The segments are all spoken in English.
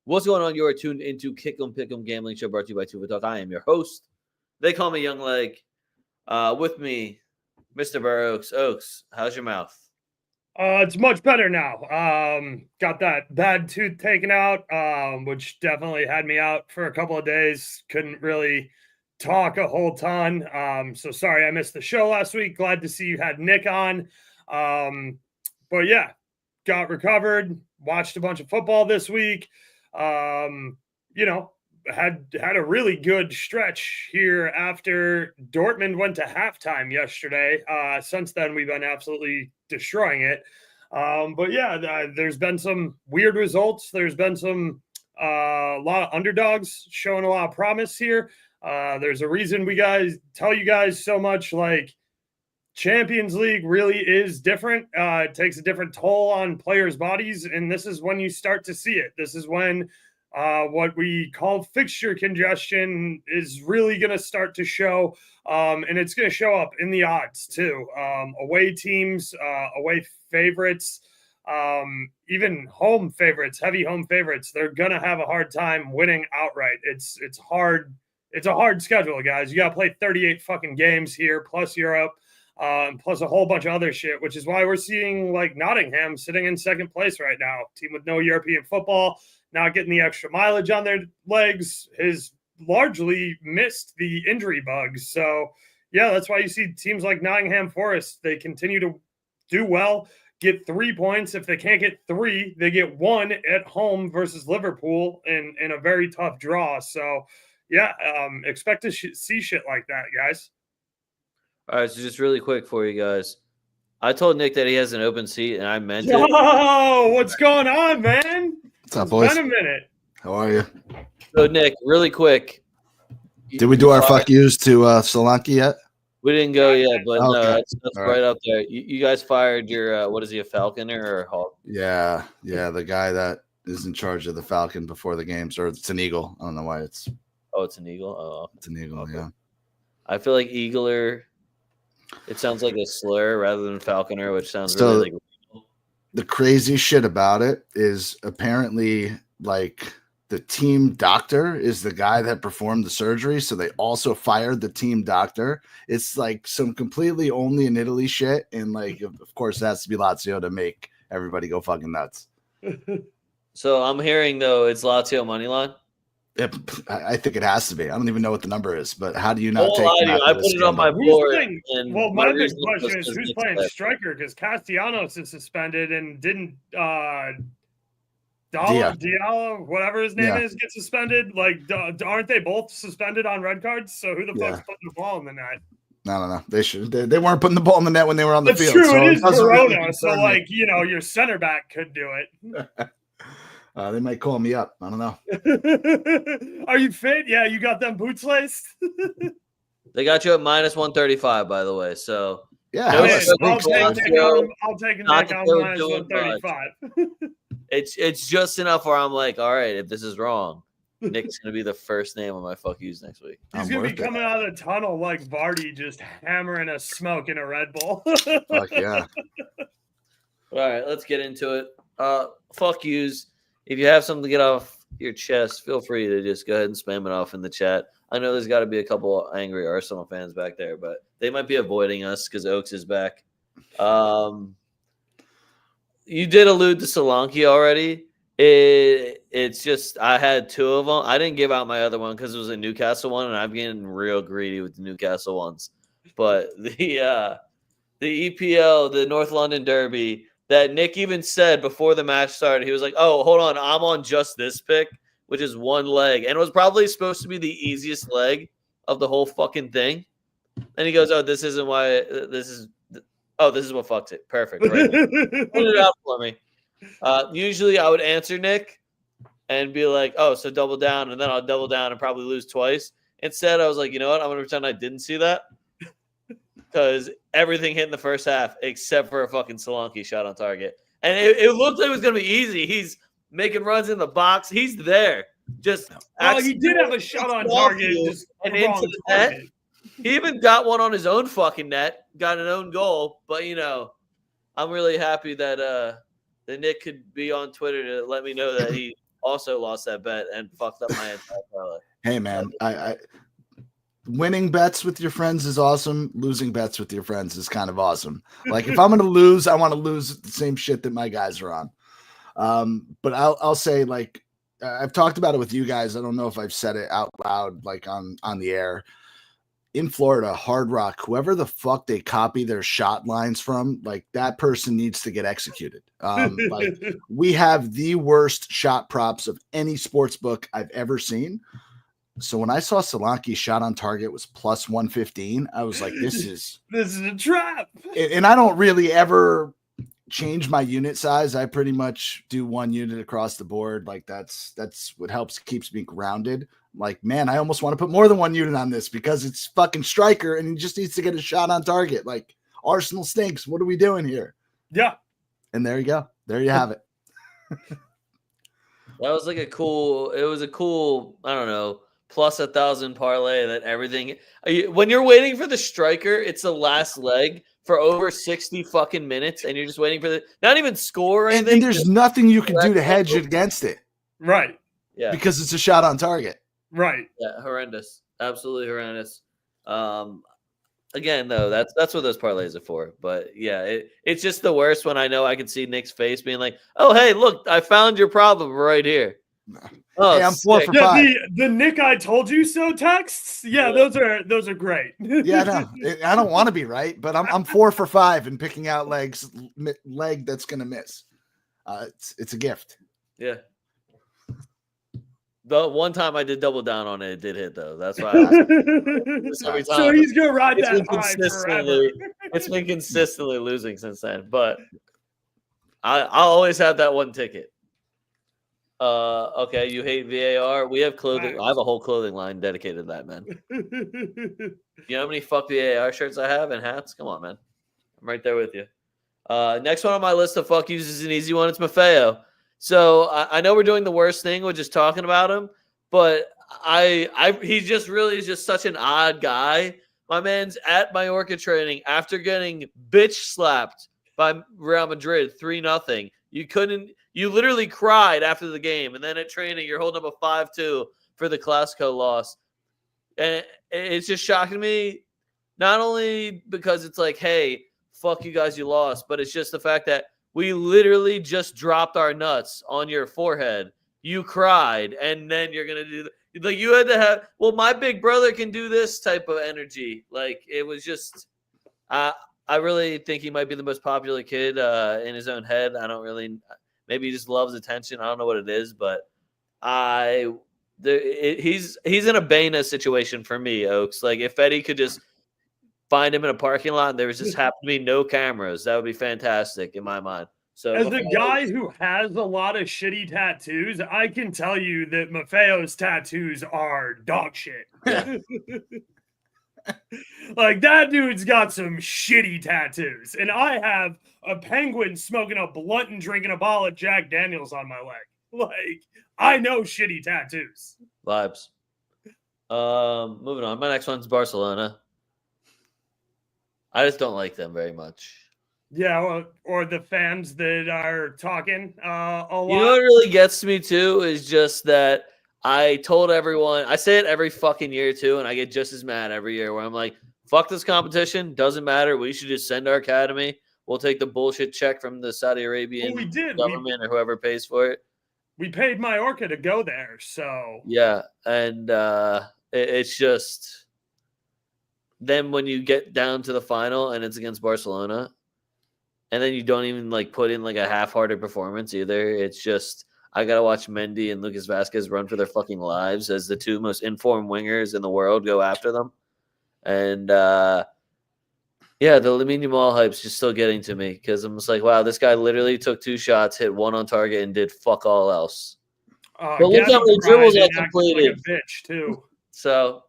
What's going on? You are tuned into Kick 'em Pick 'em Gambling Show brought to you by TwoFootTalk. I am your host. They call me Young Leg. With me, Mr. Burrows. Oaks, how's your mouth? It's much better now. Got that bad tooth taken out, which definitely had me out for a couple of days. Couldn't really talk a whole ton. So sorry I missed the show last week. Glad to see you had Nick on. But yeah, got recovered. Watched a bunch of football this week. Had a really good stretch here after Dortmund went to halftime yesterday. Since then, we've been absolutely destroying it. But yeah, there's been some weird results. There's been a lot of underdogs showing a lot of promise here. There's a reason we tell you guys so much, like, Champions League really is different. It takes a different toll on players' bodies, and this is when you start to see it. This is when what we call fixture congestion is really going to start to show, and it's going to show up in the odds too. Away teams, away favorites, even home favorites, heavy home favorites, they're going to have a hard time winning outright. It's hard. It's a hard schedule, guys. You got to play 38 fucking games here, plus Europe. Plus a whole bunch of other shit, which is why we're seeing like Nottingham sitting in second place right now. Team with no European football, not getting the extra mileage on their legs, has largely missed the injury bugs. So yeah, that's why you see teams like Nottingham Forest, they continue to do well, get 3 points. If they can't get 3, they get 1 at home versus Liverpool in a very tough draw. So yeah, expect to see shit like that, guys. All right, so just really quick for you guys. I told Nick that he has an open seat, and I meant it. Oh, what's going on, man? What's up, boys? It's been a minute. How are you? So, Nick, really quick. Did we do our fuck yous to Solanke yet? We didn't go yet, but okay. No, that's right. Right up there. You guys fired your, what is he, a Falconer or a Hawk? Yeah, the guy that is in charge of the Falcon before the games, or it's an Eagle. I don't know why it's. Oh, it's an Eagle? Oh. It's an Eagle, okay. Yeah. I feel like Eagler, it sounds like a slur rather than Falconer, which sounds really like. The crazy shit about it is apparently like the team doctor is the guy that performed the surgery. So they also fired the team doctor. It's like some completely only in Italy shit. And like, of course, it has to be Lazio to make everybody go fucking nuts. So I'm hearing, though, it's Lazio money line. I think it has to be. I don't even know what the number is, but how do you not take that? I put it on my board. Well, my big question is who's playing striker, because Castellanos is suspended and didn't Diallo, whatever his name is, get suspended. Like, aren't they both suspended on red cards? So who the fuck's putting the ball in the net? No. They should. They weren't putting the ball in the net when they were on the field. True. So it is Verona. So like, your center back could do it. They might call me up. I don't know. Are you fit? Yeah, you got them boots laced? They got you at minus 135, by the way. So yeah, I'll take a Nick on minus 135. It's just enough where I'm like, all right, if this is wrong, Nick's gonna be the first name on my fuck yous next week. He's gonna be coming out of the tunnel like Vardy, just hammering a smoke in a Red Bull. Fuck yeah. All right, let's get into it. Fuck yous. If you have something to get off your chest, feel free to just go ahead and spam it off in the chat. I know there's got to be a couple angry Arsenal fans back there, but they might be avoiding us because Oaks is back. You did allude to Solanke already. It's just I had 2 of them. I didn't give out my other one because it was a Newcastle one, and I'm getting real greedy with the Newcastle ones. But the EPL, the North London Derby, that Nick even said before the match started, he was like, oh, hold on, I'm on just this pick, which is one leg. And it was probably supposed to be the easiest leg of the whole fucking thing. And he goes, oh, this isn't why this is what fucks it. Perfect. Right. Put it out for me. Usually I would answer Nick and be like, oh, so double down. And then I'll double down and probably lose twice. Instead, I was like, you know what? I'm going to pretend I didn't see that. Because everything hit in the first half except for a fucking Solanke shot on target. And it looked like it was going to be easy. He's making runs in the box. He's there. Just he did have a shot on target. Just and into the net. He even got one on his own fucking net. Got an own goal. But, I'm really happy that Nick could be on Twitter to let me know that he also lost that bet and fucked up my entire parlay. Hey man, I winning bets with your friends is awesome. Losing bets with your friends is kind of awesome. Like if I'm gonna lose, I want to lose the same shit that my guys are on. But I'll say, like, I've talked about it with you guys. I don't know if I've said it out loud, like on the air. In Florida, Hard Rock, whoever the fuck they copy their shot lines from, like that person needs to get executed. Like we have the worst shot props of any sports book I've ever seen. So when I saw Solanke's shot on target was plus 115, I was like, this is a trap. And I don't really ever change my unit size. I pretty much do one unit across the board. Like that's what keeps me grounded. Like, man, I almost want to put more than one unit on this because it's fucking striker and he just needs to get a shot on target. Like Arsenal stinks. What are we doing here? Yeah. And there you go. There you have it. That was like a cool, I don't know, plus 1,000 parlay that everything. When you're waiting for the striker, it's the last leg for over 60 fucking minutes, and you're just waiting for not even score or anything. And there's nothing you can do to hedge against it. Right. Yeah. Because it's a shot on target. Right. Yeah, horrendous. Absolutely horrendous. Again, though, that's what those parlays are for. But yeah, it's just the worst when I know I can see Nick's face being like, "Oh, hey, look, I found your problem right here." Oh, hey, I'm 4 for 5. The Nick I told you so texts. Yeah, those are great. Yeah, no, I don't want to be right, but I'm 4 for 5 in picking out leg that's gonna miss. It's a gift. Yeah. The one time I did double down on it, it did hit though. That's why. Every time. So he's gonna ride that high forever. It's been consistently losing since then, but I'll always have that one ticket. Okay, you hate VAR. We have clothing. I have a whole clothing line dedicated to that, man. You know how many fuck VAR shirts I have and hats? Come on, man. I'm right there with you. Next one on my list of fuck yous is an easy one. It's Maffeo. So I know we're doing the worst thing with just talking about him, but he just really is just such an odd guy. My man's at Mallorca training after getting bitch slapped by Real Madrid 3-0. You literally cried after the game, and then at training you're holding up a 5-2 for the Clasico loss. And it's just shocking me, not only because it's like, hey, fuck you guys, you lost, but it's just the fact that we literally just dropped our nuts on your forehead. You cried, and then you're going to do like you had to have, well, my big brother can do this type of energy. Like it was just, I really think he might be the most popular kid in his own head. Maybe he just loves attention. I don't know what it is, but he's in a Bana situation for me, Oaks. Like if Eddie could just find him in a parking lot and there was just happened to be no cameras, that would be fantastic in my mind. So as a guy who has a lot of shitty tattoos, I can tell you that Maffeo's tattoos are dog shit. Yeah. Like that dude's got some shitty tattoos, and I have a penguin smoking a blunt and drinking a bottle of Jack Daniels on my leg. Like I know shitty tattoos. Vibes. Moving on. My next one's Barcelona. I just don't like them very much. Yeah, or the fans that are talking a lot. You know what really gets me too is just that I told everyone, I say it every fucking year too, and I get just as mad every year where I'm like, fuck this competition, doesn't matter. We should just send our academy. We'll take the bullshit check from the Saudi Arabian government or whoever pays for it. We paid Mallorca to go there, so. Yeah, and it's just, then when you get down to the final and it's against Barcelona, and then you don't even like put in like a half-hearted performance either. It's just I gotta watch Mendy and Lucas Vazquez run for their fucking lives as the two most informed wingers in the world go after them. And yeah, the Lamine Yamal hype's just still getting to me because I'm just like, wow, this guy literally took 2 shots, hit 1 on target, and did fuck all else. But look how many dribbles I completed. Like a bitch too. So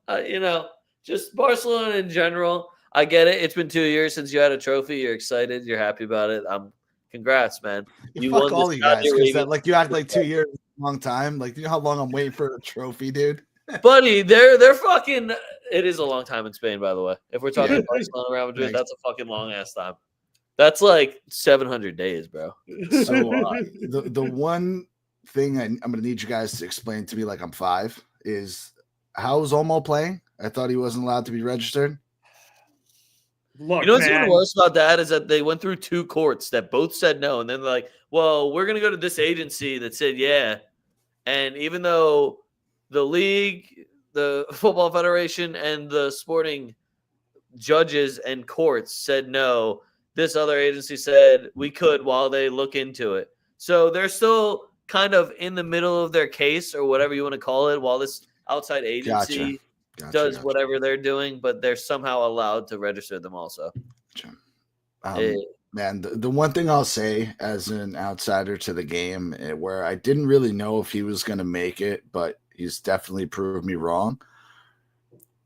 just Barcelona in general. I get it. It's been 2 years since you had a trophy. You're excited. You're happy about it. Congrats, man. You fuck all you guys because like you act like 2 years is a long time. Like you know how long I'm waiting for a trophy, dude. Buddy, they're fucking. It is a long time in Spain, by the way. If we're talking Barcelona, Real Madrid, that's a fucking long ass time. That's like 700 days, bro. So the one thing I'm going to need you guys to explain to me like I'm 5 is how's Olmo playing? I thought he wasn't allowed to be registered. Look, You know what's man, even worse about that is that they went through 2 courts that both said no, and then they're like, well, we're going to go to this agency that said yeah. And even though the league, the Football Federation, and the sporting judges and courts said no, this other agency said we could while they look into it. So they're still kind of in the middle of their case or whatever you want to call it while this outside agency does whatever they're doing, but they're somehow allowed to register them also. Man, the one thing I'll say as an outsider to the game where I didn't really know if he was going to make it, but he's definitely proved me wrong.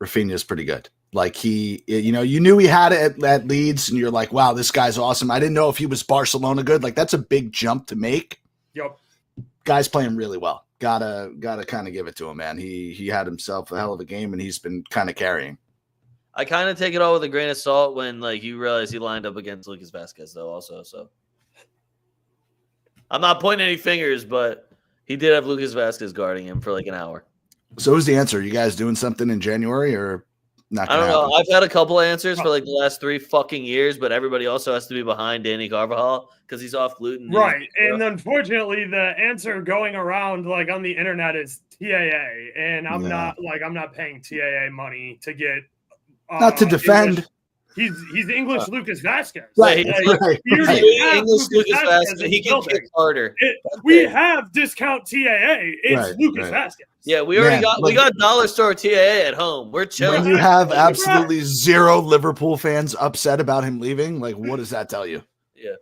Rafinha's pretty good. Like you knew he had it at Leeds and you're like, wow, this guy's awesome. I didn't know if he was Barcelona good. Like that's a big jump to make. Yep. Guy's playing really well. Gotta kind of give it to him, man. He had himself a hell of a game and he's been kind of carrying. I kind of take it all with a grain of salt when like you realize he lined up against Lucas Vazquez though also. So I'm not pointing any fingers, but he did have Lucas Vazquez guarding him for like an hour. So who's the answer? You guys doing something in January or not? I don't know. I've had a couple of answers for like the last 3 fucking years, but everybody also has to be behind Danny Carvajal because he's off gluten. Right. And unfortunately, the answer going around like on the internet is TAA. And I'm not paying TAA money to get not to defend. He's English Lucas Vazquez. Right. Right. English Lucas Vazquez. He can kick harder. We have discount TAA. It's Lucas Vazquez. Yeah, we got dollar store TAA at home. We're chilling. When you have absolutely 0 Liverpool fans upset about him leaving, like what does that tell you? Yeah.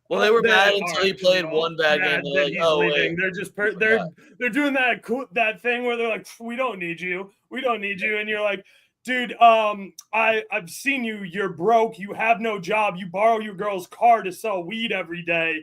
Well, they were mad until he played one bad game. They're like, oh wait. They're just they're doing that thing where they're like, we don't need you. We don't need you. And you're like, dude, I've seen you. You're broke. You have no job. You borrow your girl's car to sell weed every day.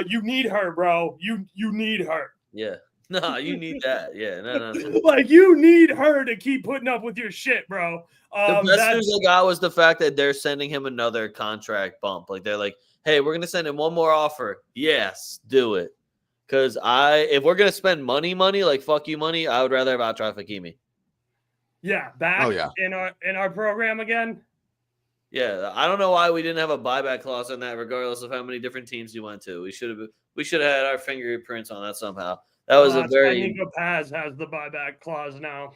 You need her, bro. You need her. Yeah. No, you need that. Yeah. No. Like you need her to keep putting up with your shit, bro. The best news I got was the fact that they're sending him another contract bump. Like they're like, hey, we're gonna send him one more offer. Yes, do it. Because if we're gonna spend money, like fuck you money, I would rather have Achraf Hakimi. Yeah, back in our program again. Yeah, I don't know why we didn't have a buyback clause on that, regardless of how many different teams you went to. We should have had our fingerprints on that somehow. That was a very. Nico Paz has the buyback clause now.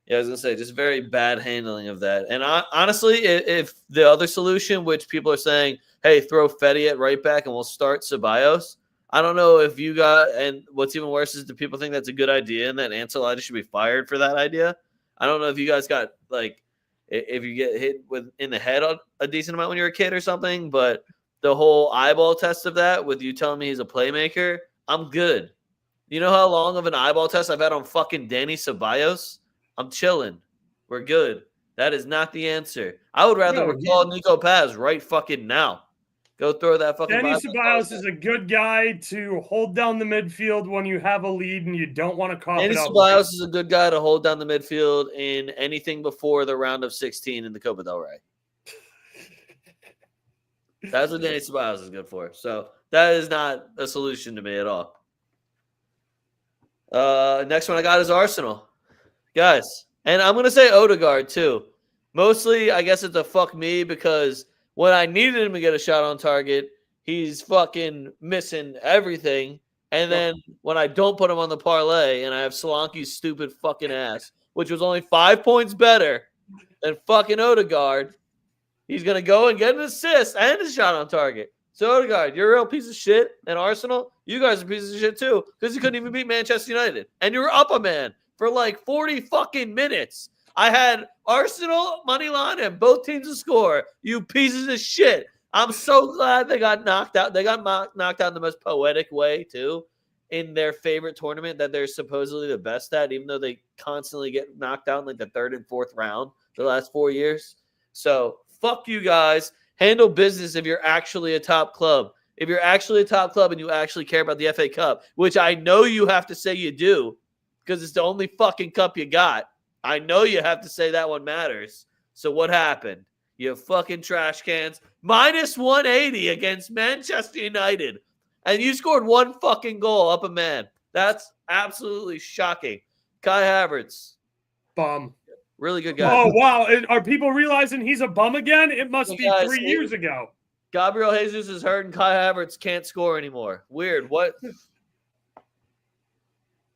Yeah, I was gonna say just very bad handling of that. And honestly, if the other solution, which people are saying, hey, throw Fetty at right back and we'll start Ceballos. I don't know if you got. And what's even worse is do people think that's a good idea and that Ancelotti should be fired for that idea? I don't know if you guys got like if you get hit in the head a decent amount when you're a kid or something, but the whole eyeball test of that with you telling me he's a playmaker, I'm good. You know how long of an eyeball test I've had on fucking Danny Ceballos? I'm chilling. We're good. That is not the answer. I would rather recall Nico Paz right fucking now. Go throw that fucking. Danny Ceballos is a good guy to hold down the midfield when you have a lead and you don't want to cough it up. Danny Ceballos is a good guy to hold down the midfield in anything before the round of 16 in the Copa del Rey. That's what Danny Ceballos is good for. So that is not a solution to me at all. Next one I got is Arsenal. Guys, and I'm going to say Odegaard too. Mostly, I guess it's a fuck me because when I needed him to get a shot on target, he's fucking missing everything. And then when I don't put him on the parlay and I have Solanke's stupid fucking ass, which was only 5 points better than fucking Odegaard, he's going to go and get an assist and a shot on target. So, Odegaard, you're a real piece of shit. And Arsenal, you guys are pieces of shit too because you couldn't even beat Manchester United. And you were up a man for like 40 fucking minutes. I had Arsenal money line and both teams to score. You pieces of shit. I'm so glad they got knocked out. They got knocked out in the most poetic way, too, in their favorite tournament that they're supposedly the best at, even though they constantly get knocked out in like the 3rd and 4th round the last 4 years. So, fuck you guys. Handle business if you're actually a top club. If you're actually a top club and you actually care about the FA Cup, which I know you have to say you do because it's the only fucking cup you got. I know you have to say that one matters. So what happened? You fucking trash cans. -180 against Manchester United. And you scored one fucking goal up a man. That's absolutely shocking. Kai Havertz, Bum. really good guy. Oh, wow. Are people realizing he's a bum again? It must Hey, be guys, 3 years ago. Gabriel Jesus is hurt and Kai Havertz can't score anymore. Weird. What?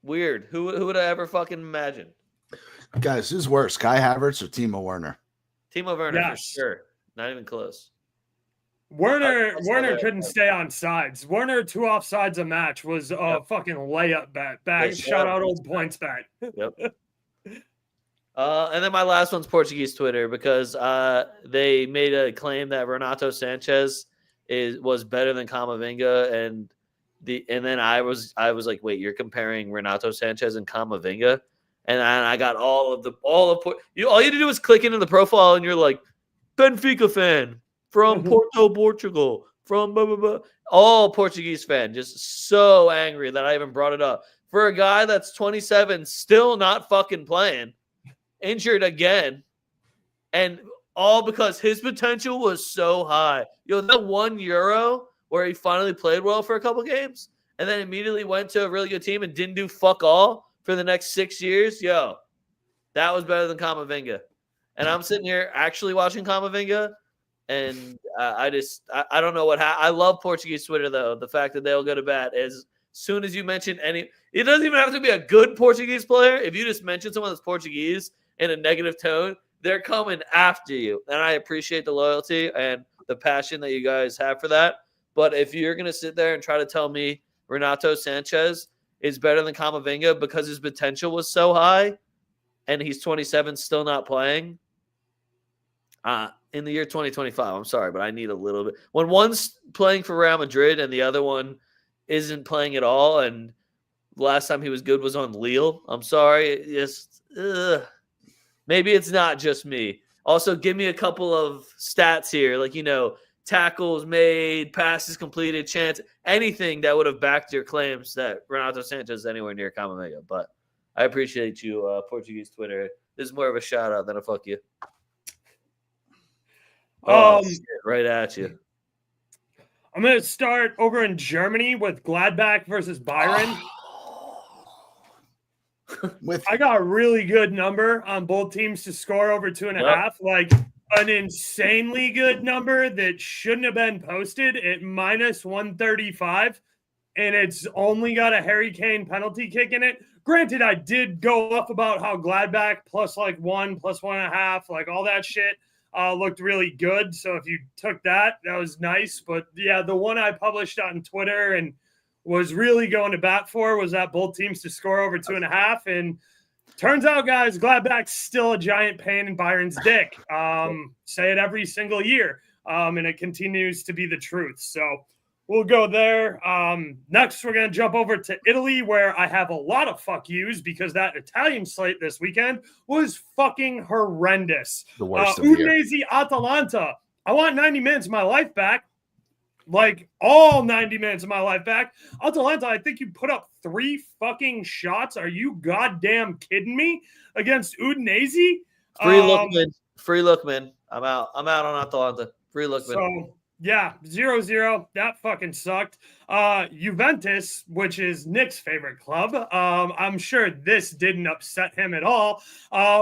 Weird. Who would I ever fucking imagine? Guys, who's worse, Kai Havertz or Timo Werner? Timo Werner Yes. for sure. Not even close. Werner That's couldn't stay on sides. Werner 2 offsides a match was a fucking layup bet. Back shout out old points bet. Yep. And then my last one's Portuguese Twitter because they made a claim that Renato Sanchez was better than Camavinga, and then I was like, wait, you're comparing Renato Sanchez and Camavinga? And I got all of all you had to do is click into the profile and you're like, Benfica fan from Porto, Portugal, from blah, blah, blah. All Portuguese fan, just so angry that I even brought it up. For a guy that's 27, still not fucking playing, injured again, and all because his potential was so high. That 1 Euro where he finally played well for a couple games and then immediately went to a really good team and didn't do fuck all for the next 6 years. That was better than Camavinga. And I'm sitting here actually watching Camavinga, and I don't know what I love Portuguese Twitter, though. The fact that they'll go to bat as soon as you mention it doesn't even have to be a good Portuguese player. If you just mention someone that's Portuguese in a negative tone, they're coming after you. And I appreciate the loyalty and the passion that you guys have for that. But if you're going to sit there and try to tell me Renato Sanchez is better than Camavinga because his potential was so high and he's 27, still not playing, in the year 2025, I'm sorry, but I need a little bit. When one's playing for Real Madrid and the other one isn't playing at all, and the last time he was good was on Lille, I'm sorry. Maybe it's not just me. Also, give me a couple of stats here, like, tackles made, passes completed, chance, anything that would have backed your claims that Renato Sanchez is anywhere near Camavinga. But I appreciate you, Portuguese Twitter. This is more of a shout out than a fuck you. Shit, right at you. I'm going to start over in Germany with Gladbach versus Bayern. I got a really good number on both teams to score over 2.5. Like an insanely good number that shouldn't have been posted at -135. And it's only got a Harry Kane penalty kick in it. Granted, I did go off about how Gladbach plus 1, plus 1.5, like all that shit looked really good. So if you took that, that was nice. But yeah, the one I published on Twitter and was really going to bat for was that both teams to score over 2.5. And turns out, guys, Gladbach's still a giant pain in Bayern's dick. Say it every single year. And it continues to be the truth. So we'll go there. Next, we're going to jump over to Italy, where I have a lot of fuck yous because that Italian slate this weekend was fucking horrendous. The worst of the year. Udinese Atalanta. I want 90 minutes of my life back. Like all 90 minutes of my life back. Atalanta, I think you put up 3 fucking shots. Are you goddamn kidding me? Against Udinese? Free Lookman. I'm out on Atalanta. Free Lookman. So, yeah, 0-0. That fucking sucked. Juventus, which is Nick's favorite club, I'm sure this didn't upset him at all.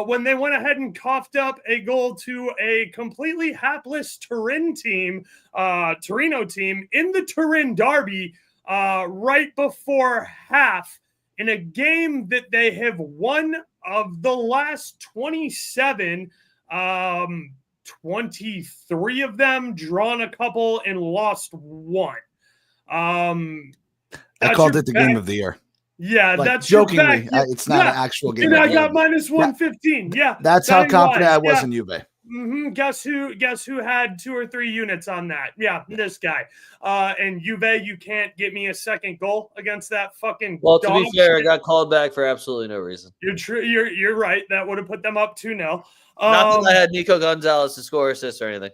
When they went ahead and coughed up a goal to a completely hapless Torino team in the Turin derby right before half in a game that they have won of the last 27. 23 of them, drawn a couple, and lost 1. I called it the game of the year. Yeah, like, that's jokingly. It's not an actual game. And of I the got year. -115. Yeah, that's how confident I was in Juve. Guess who had 2 or 3 units on that? Yeah, this guy. And Juve, you can't get me a second goal against that fucking. Well, to be fair, I got called back for absolutely no reason. You're right. That would have put them up 2-0. Not that I had Nico Gonzalez to score assists or anything.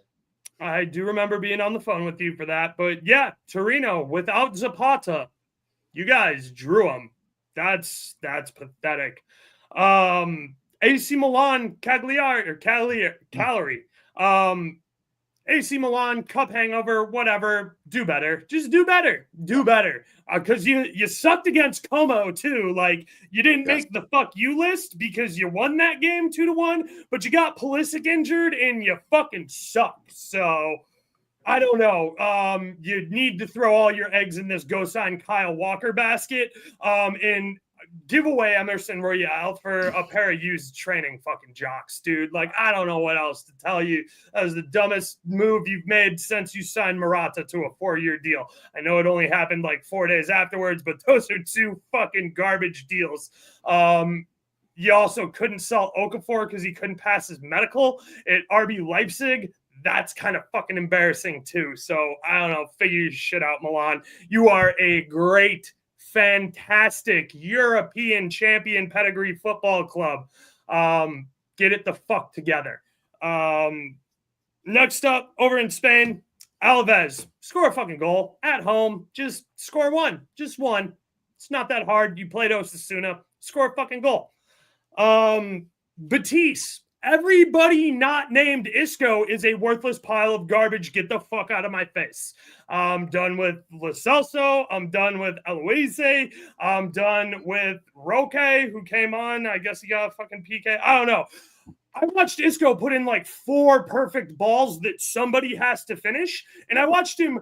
I do remember being on the phone with you for that. But yeah, Torino without Zapata, you guys drew them. That's pathetic. AC Milan Cagliari. AC Milan, cup hangover, whatever. Do better. Just do better. Do better. Because you sucked against Como too. Like, you didn't make the fuck you list because you won that game 2-1, but you got Pulisic injured and you fucking suck. So I don't know. You need to throw all your eggs in this go sign Kyle Walker basket. And give away Emerson Royale for a pair of used training fucking jocks, dude. Like, I don't know what else to tell you. That was the dumbest move you've made since you signed Murata to a 4-year deal. I know it only happened like 4 days afterwards, but those are 2 fucking garbage deals. You also couldn't sell Okafor because he couldn't pass his medical at RB Leipzig. That's kind of fucking embarrassing too. So I don't know. Figure your shit out, Milan. You are a great, fantastic European champion pedigree football club. Get it the fuck together. Next up, over in Spain, Alaves. Score a fucking goal at home. Just score one. Just one. It's not that hard. You played Osasuna. Score a fucking goal. Betis. Everybody not named Isco is a worthless pile of garbage. Get the fuck out of my face. I'm done with Lo Celso. I'm done with Eloise. I'm done with Roque, who came on. I guess he got a fucking PK. I don't know. I watched Isco put in like 4 perfect balls that somebody has to finish. And I watched him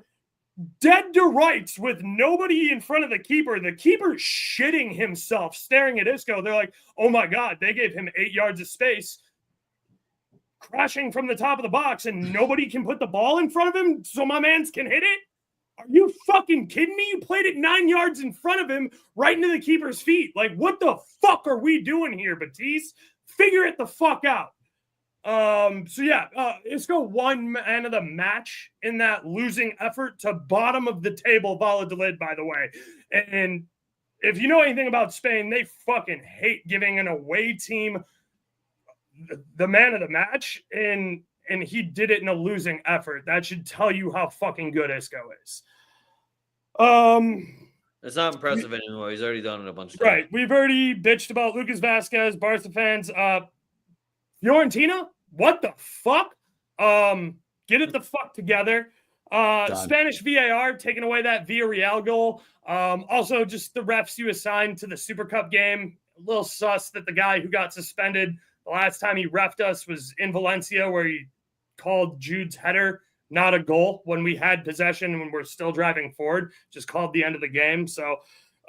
dead to rights with nobody in front of the keeper. The keeper shitting himself, staring at Isco. They're like, oh my God, they gave him 8 yards of space. Crashing from the top of the box and nobody can put the ball in front of him so my mans can hit it? Are you fucking kidding me? You played it 9 yards in front of him right into the keeper's feet. Like, what the fuck are we doing here, Batiste? Figure it the fuck out. Isco won man of the match in that losing effort to bottom of the table Valladolid, by the way. And if you know anything about Spain, they fucking hate giving an away team the man of the match, and he did it in a losing effort. That should tell you how fucking good Isco is. It's not impressive anymore. He's already done it a bunch of times. Right. We've already bitched about Lucas Vasquez, Barca fans. Fiorentina, what the fuck? Get it the fuck together. Spanish VAR taking away that Villarreal goal. Also, just the refs you assigned to the Super Cup game. A little sus that the guy who got suspended the last time he reffed us was in Valencia, where he called Jude's header not a goal when we had possession when we're still driving forward. Just called the end of the game. So,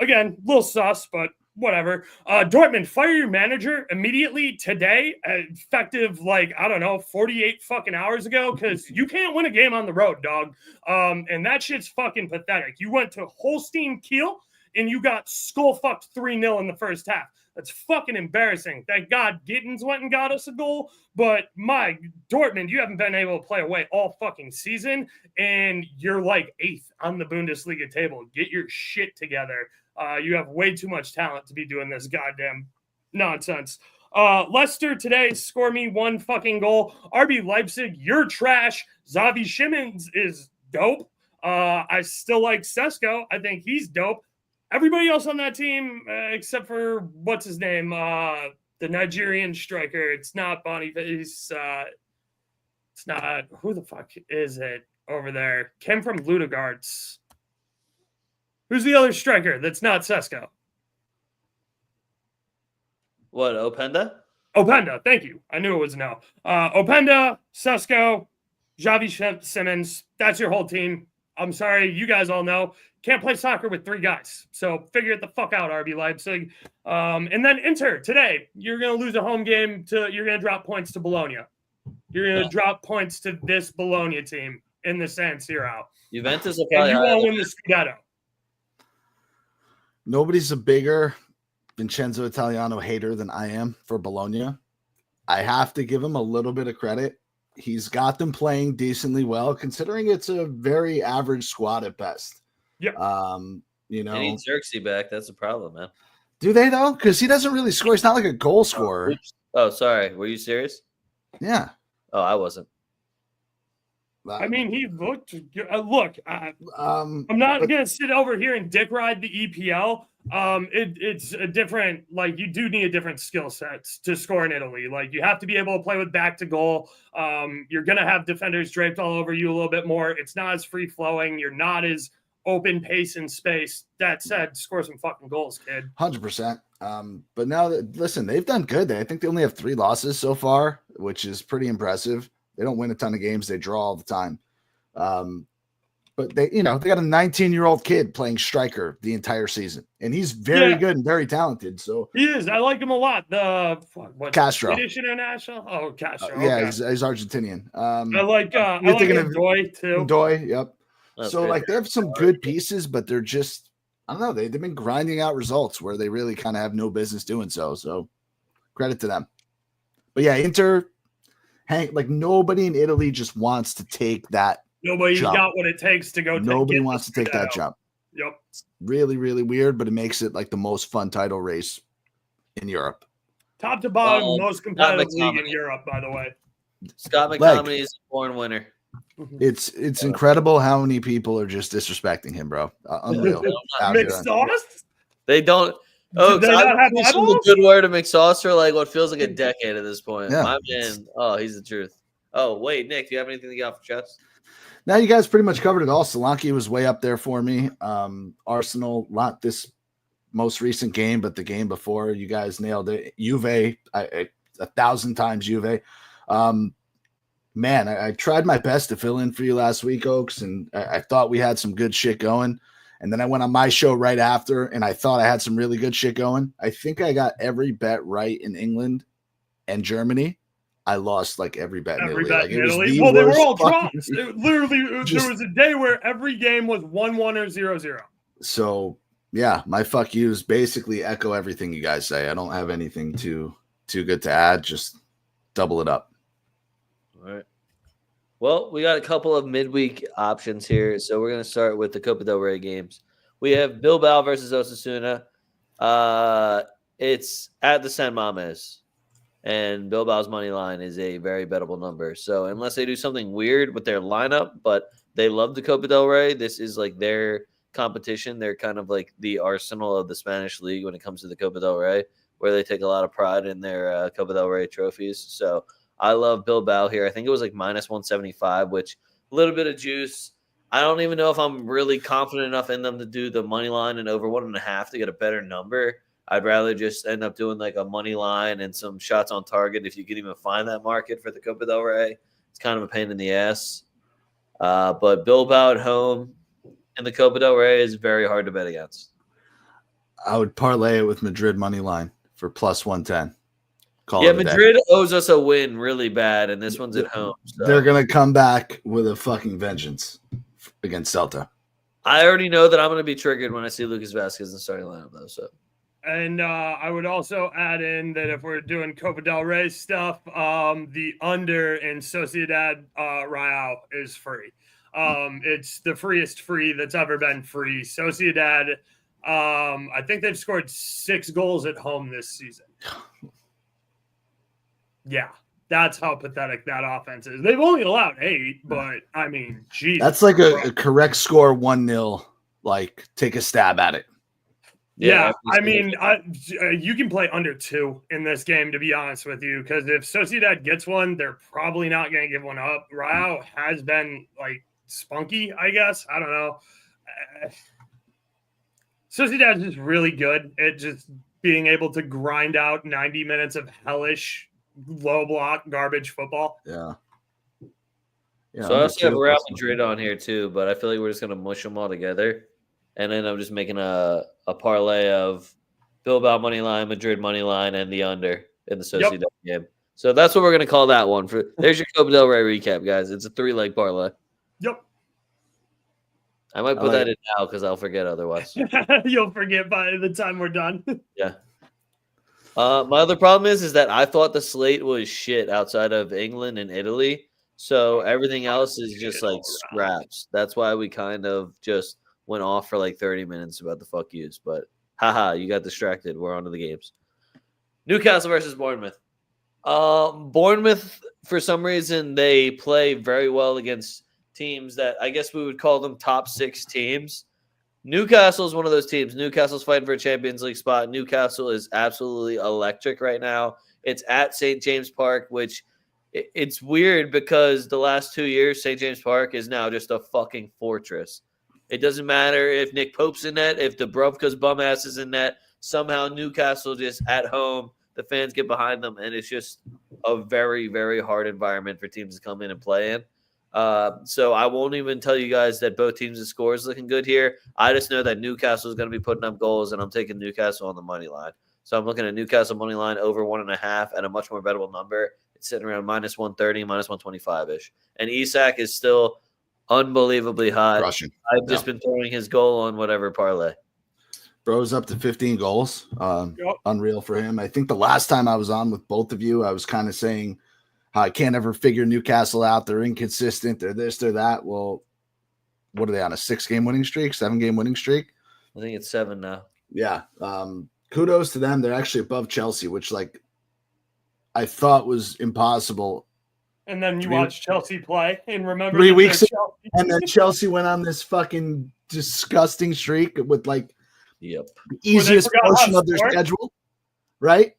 again, a little sus, but whatever. Dortmund, fire your manager immediately today, effective, 48 fucking hours ago, because you can't win a game on the road, dog. And that shit's fucking pathetic. You went to Holstein Kiel, and you got skull-fucked 3-0 in the first half. That's fucking embarrassing. Thank God Gittins went and got us a goal. But my Dortmund, you haven't been able to play away all fucking season, and you're like 8th on the Bundesliga table. Get your shit together. You have way too much talent to be doing this goddamn nonsense. Leicester today, score me 1 fucking goal. RB Leipzig, you're trash. Xavi Simons is dope. I still like Sesko. I think he's dope. Everybody else on that team, except for what's his name, the Nigerian striker. It's not Boniface. It's not. Who the fuck is it over there? Came from Ludegards. Who's the other striker that's not Sesko? What, Openda? Openda. Thank you. I knew it was no. Openda, Sesko, Xavi Simons. That's your whole team. I'm sorry. You guys all know. Can't play soccer with 3 guys. So figure it the fuck out, RB Leipzig. And then Inter today. You're going to lose a home game you're going to drop points to Bologna. You're going to drop points to this Bologna team in the San Siro. Juventus will and probably you won't win the Scudetto. Nobody's a bigger Vincenzo Italiano hater than I am for Bologna. I have to give him a little bit of credit. He's got them playing decently well, considering it's a very average squad at best. Yep. They need Xerxes back. That's the problem, man. Do they, though? Because he doesn't really score. He's not like a goal scorer. Oh, sorry. Were you serious? Yeah. Oh, I wasn't. I mean, he looked. Look, I'm not going to sit over here and dick ride the EPL. It's a different, like, you do need a different skill sets to score in Italy. Like, you have to be able to play with back to goal. You're gonna have defenders draped all over you a little bit more. It's not as free flowing. You're not as open pace and space. That said, score some fucking goals, kid. 100%. But now that, listen, they've done good. I think they only have 3 losses so far, which is pretty impressive. They don't win a ton of games. They draw all the time. But they got a 19-year-old kid playing striker the entire season, and he's very good and very talented. So he is. I like him a lot. Castro, Swedish international. Oh, Castro. Yeah, okay. he's Argentinian. I like Ndoye too. Ndoye, yep. That's so great. like they have some good pieces, but they're just, I don't know, they've been grinding out results where they really kind of have no business doing so. So credit to them. But yeah, Inter, like nobody in Italy just wants to take that. Nobody's jump. got what it takes to go. Nobody wants to take that jump. Yep. It's really, really weird, but it makes it like the most fun title race in Europe. Top to bottom, most competitive league in Europe, by the way. Scott McTominay is a born winner. It's incredible how many people are just disrespecting him, bro. Unreal. Mixed sauce? They don't. Oh, they not have the good word of mixed sauce for like what feels like a decade at this point. Yeah. My man, he's the truth. Oh, wait, Nick, do you have anything to get off your chest? Now you guys pretty much covered it all. Solanke was way up there for me. Arsenal, not this most recent game, but the game before, you guys nailed it. Juve, 1,000 times Juve. Man, I tried my best to fill in for you last week, Oaks, and I thought we had some good shit going. And then I went on my show right after, and I thought I had some really good shit going. I think I got every bet right in England and Germany. I lost like every bet in Italy. Like, well, they were all drops. Literally, there was a day where every game was 1-1 or 0-0. So, yeah, my fuck yous basically echo everything you guys say. I don't have anything too good to add. Just double it up. All right. Well, we got a couple of midweek options here. So we're going to start with the Copa del Rey games. We have Bilbao versus Osasuna. It's at the San Mames. And Bilbao's money line is a very bettable number. So unless they do something weird with their lineup, but they love the Copa del Rey, this is like their competition. They're kind of like the Arsenal of the Spanish league when it comes to the Copa del Rey, where they take a lot of pride in their Copa del Rey trophies. So I love Bilbao here. I think it was like minus 175, which a little bit of juice. I don't even know if I'm really confident enough in them to do the money line and over 1.5 to get a better number. I'd rather just end up doing like a money line and some shots on target if you can even find that market for the Copa del Rey. It's kind of a pain in the ass. But Bilbao at home in the Copa del Rey is very hard to bet against. I would parlay it with Madrid money line for plus 110. Madrid owes us a win really bad, and this one's at home. So. They're going to come back with a fucking vengeance against Celta. I already know that I'm going to be triggered when I see Lucas Vasquez in the starting lineup, though. So. And I would also add in that if we're doing Copa del Rey stuff, the under in Sociedad Real is free. It's the freest free that's ever been free. Sociedad, I think they've scored 6 goals at home this season. Yeah, that's how pathetic that offense is. They've only allowed 8, but I mean, geez. That's like a correct score 1-0. Like, take a stab at it. Yeah, I mean, you can play under 2 in this game, to be honest with you, because if Sociedad gets one, they're probably not going to give one up. Real has been, like, spunky, I guess. I don't know. Sociedad is just really good at just being able to grind out 90 minutes of hellish, low-block, garbage football. Yeah. So I also have Real Madrid on here, too, but I feel like we're just going to mush them all together. And then I'm just making a parlay of Bilbao money line, Madrid money line, and the under in the Sociedad game. So that's what we're going to call that one. There's your Copa del Rey recap, guys. It's a 3-leg parlay. Yep. I might put that in now because I'll forget otherwise. You'll forget by the time we're done. Yeah. My other problem is that I thought the slate was shit outside of England and Italy. So everything else is just like scraps. That's why we kind of just went off for like 30 minutes about the fuck yous, but haha, you got distracted. We're on to the games. Newcastle versus Bournemouth. Bournemouth, for some reason, they play very well against teams that I guess we would call them top 6 teams. Newcastle is one of those teams. Newcastle's fighting for a Champions League spot. Newcastle is absolutely electric right now. It's at St. James Park, which it's weird because the last 2 years, St. James Park is now just a fucking fortress. It doesn't matter if Nick Pope's in net, if Dubrovka's bum ass is in net. Somehow Newcastle just at home, the fans get behind them, and it's just a very, very hard environment for teams to come in and play in. So I won't even tell you guys that both teams' scores looking good here. I just know that Newcastle is going to be putting up goals, and I'm taking Newcastle on the money line. So I'm looking at Newcastle money line over 1.5 at a much more bettable number. It's sitting around minus 130, minus 125-ish. And Isak is still unbelievably hot. Russian. I've just been throwing his goal on whatever parlay. Bro's up to 15 goals. Unreal for him. I think the last time I was on with both of you, I was kind of saying how I can't ever figure Newcastle out. They're inconsistent. They're this, they're that. Well, what are they on, a 6-game winning streak, 7-game winning streak? I think it's 7 now. Yeah. Kudos to them. They're actually above Chelsea, which I thought was impossible. And then you watch Chelsea play and remember 3 weeks ago, and then Chelsea went on this fucking disgusting streak with the easiest portion of their schedule, right?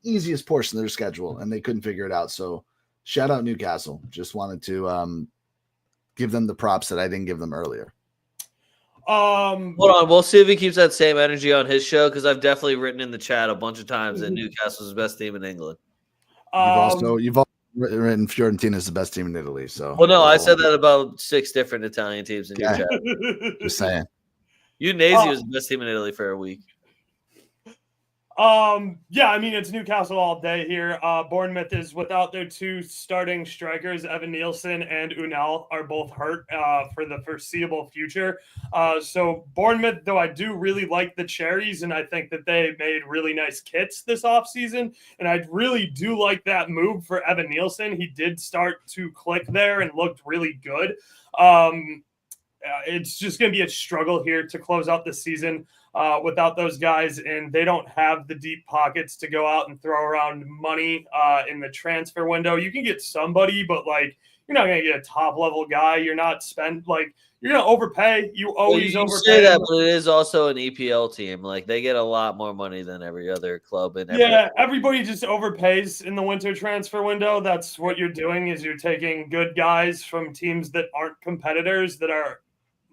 Easiest portion of their schedule, and they couldn't figure it out. So shout out Newcastle. Just wanted to give them the props that I didn't give them earlier. Hold on, we'll see if he keeps that same energy on his show, because I've definitely written in the chat a bunch of times that Newcastle's the best team in England. You've also written Fiorentina is the best team in Italy. So I said that about 6 different Italian teams in your chat. Just saying. Udinese was the best team in Italy for a week. It's Newcastle all day here. Bournemouth is without their 2 starting strikers. Evan Nielsen and Unel are both hurt for the foreseeable future. So Bournemouth, though I do really like the Cherries, and I think that they made really nice kits this offseason, and I really do like that move for Evan Nielsen. He did start to click there and looked really good. It's just going to be a struggle here to close out the season without those guys, and they don't have the deep pockets to go out and throw around money in the transfer window. You can get somebody, but you're not going to get a top level guy. You're not you're going to overpay. You always overpay. Say that, but it is also an EPL team. They get a lot more money than every other club. Everybody just overpays in the winter transfer window. That's what you're doing, is you're taking good guys from teams that aren't competitors, that are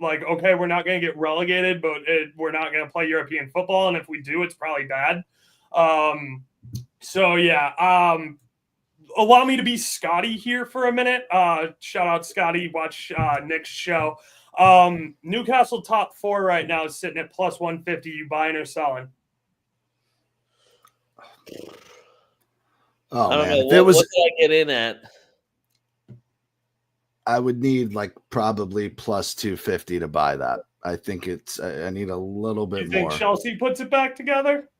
okay, we're not going to get relegated, but we're not going to play European football. And if we do, it's probably bad. Allow me to be Scotty here for a minute. Shout out Scotty. Watch Nick's show. Newcastle top 4 right now is sitting at plus 150. You buying or selling? Oh, I don't man. know. What did I get in at? I would need probably plus 250 to buy that. I think I need a little bit more. You think Chelsea puts it back together?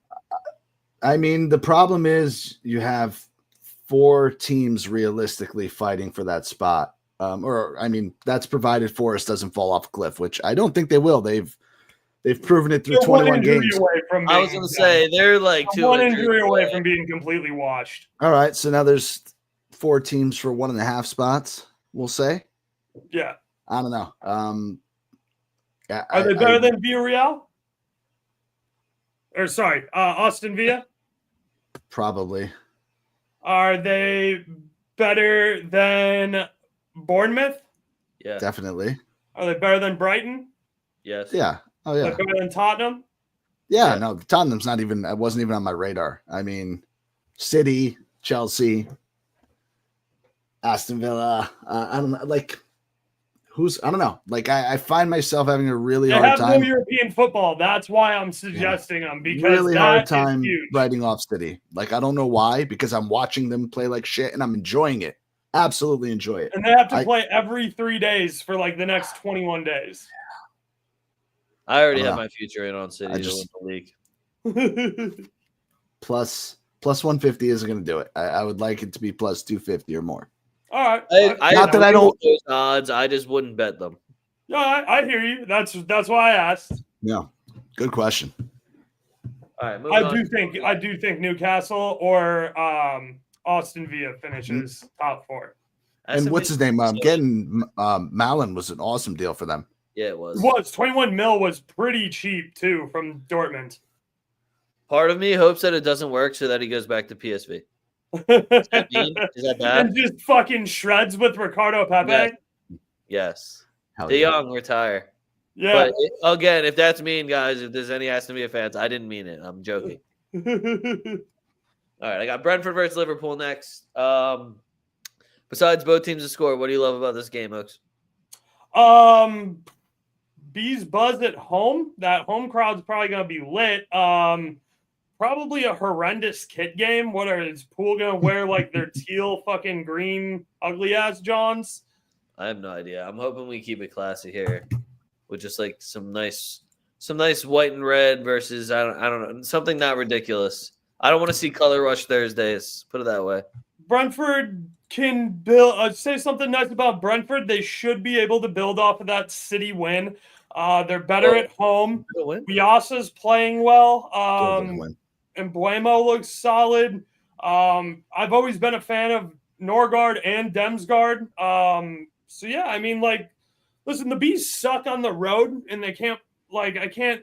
I mean, the problem is you have 4 teams realistically fighting for that spot. That's provided Forest doesn't fall off a cliff, which I don't think they will. They've proven it through 21 games. I was going to say they're 1 injury away from being completely washed. All right, so now there's 4 teams for 1.5 spots. We'll say. Yeah. I don't know. Are they better than Villarreal? Or Aston Villa? Probably. Are they better than Bournemouth? Yeah. Definitely. Are they better than Brighton? Yes. Yeah. Oh yeah. Are they better than Tottenham? Yeah, no, Tottenham's it wasn't even on my radar. I mean, City, Chelsea, Aston Villa. I don't know. I don't know. I find myself having a really hard time. They have no European football. That's why I'm suggesting them, because really hard time huge. writing off City. I don't know why, because I'm watching them play like shit and I'm enjoying it. Absolutely enjoy it. And they have to play every 3 days for the next 21 days. I already have my future in on City to win the league. Plus 150 isn't going to do it. I would like it to be plus 250 or more. All right. Not that I don't those odds. I just wouldn't bet them. Yeah, I hear you. That's why I asked. Yeah, good question. All right, I do think Newcastle or Aston Villa finishes top 4. And what's his name? Getting Mallon was an awesome deal for them. Yeah, it was. It was 21 mil was pretty cheap too from Dortmund. Part of me hopes that it doesn't work so that he goes back to PSV. Is that mean? Is that bad? And just fucking shreds with Ricardo Pepe. Yes. Hell De yeah. Jong retire. Yeah. But again, if that's mean, guys, if there's any Aston Villa fans, I didn't mean it. I'm joking. All right, I got Brentford versus Liverpool next. Besides both teams to score, what do you love about this game, Oaks? Bees buzz at home. That home crowd's probably gonna be lit. Probably a horrendous kit game. What is Poole gonna wear? Like their teal fucking green ugly ass Johns? I have no idea. I'm hoping we keep it classy here with just like some nice white and red versus I don't know, something not ridiculous. I don't want to see color rush Thursdays. Put it that way. Brentford can build. Say something nice about Brentford. They should be able to build off of that City win. They're better at home. Biasa's playing well. And Buemo looks solid. I've always been a fan of Norgard and Demsgaard. So yeah, I mean, like, listen, the Bees suck on the road, and they can't. Like, I can't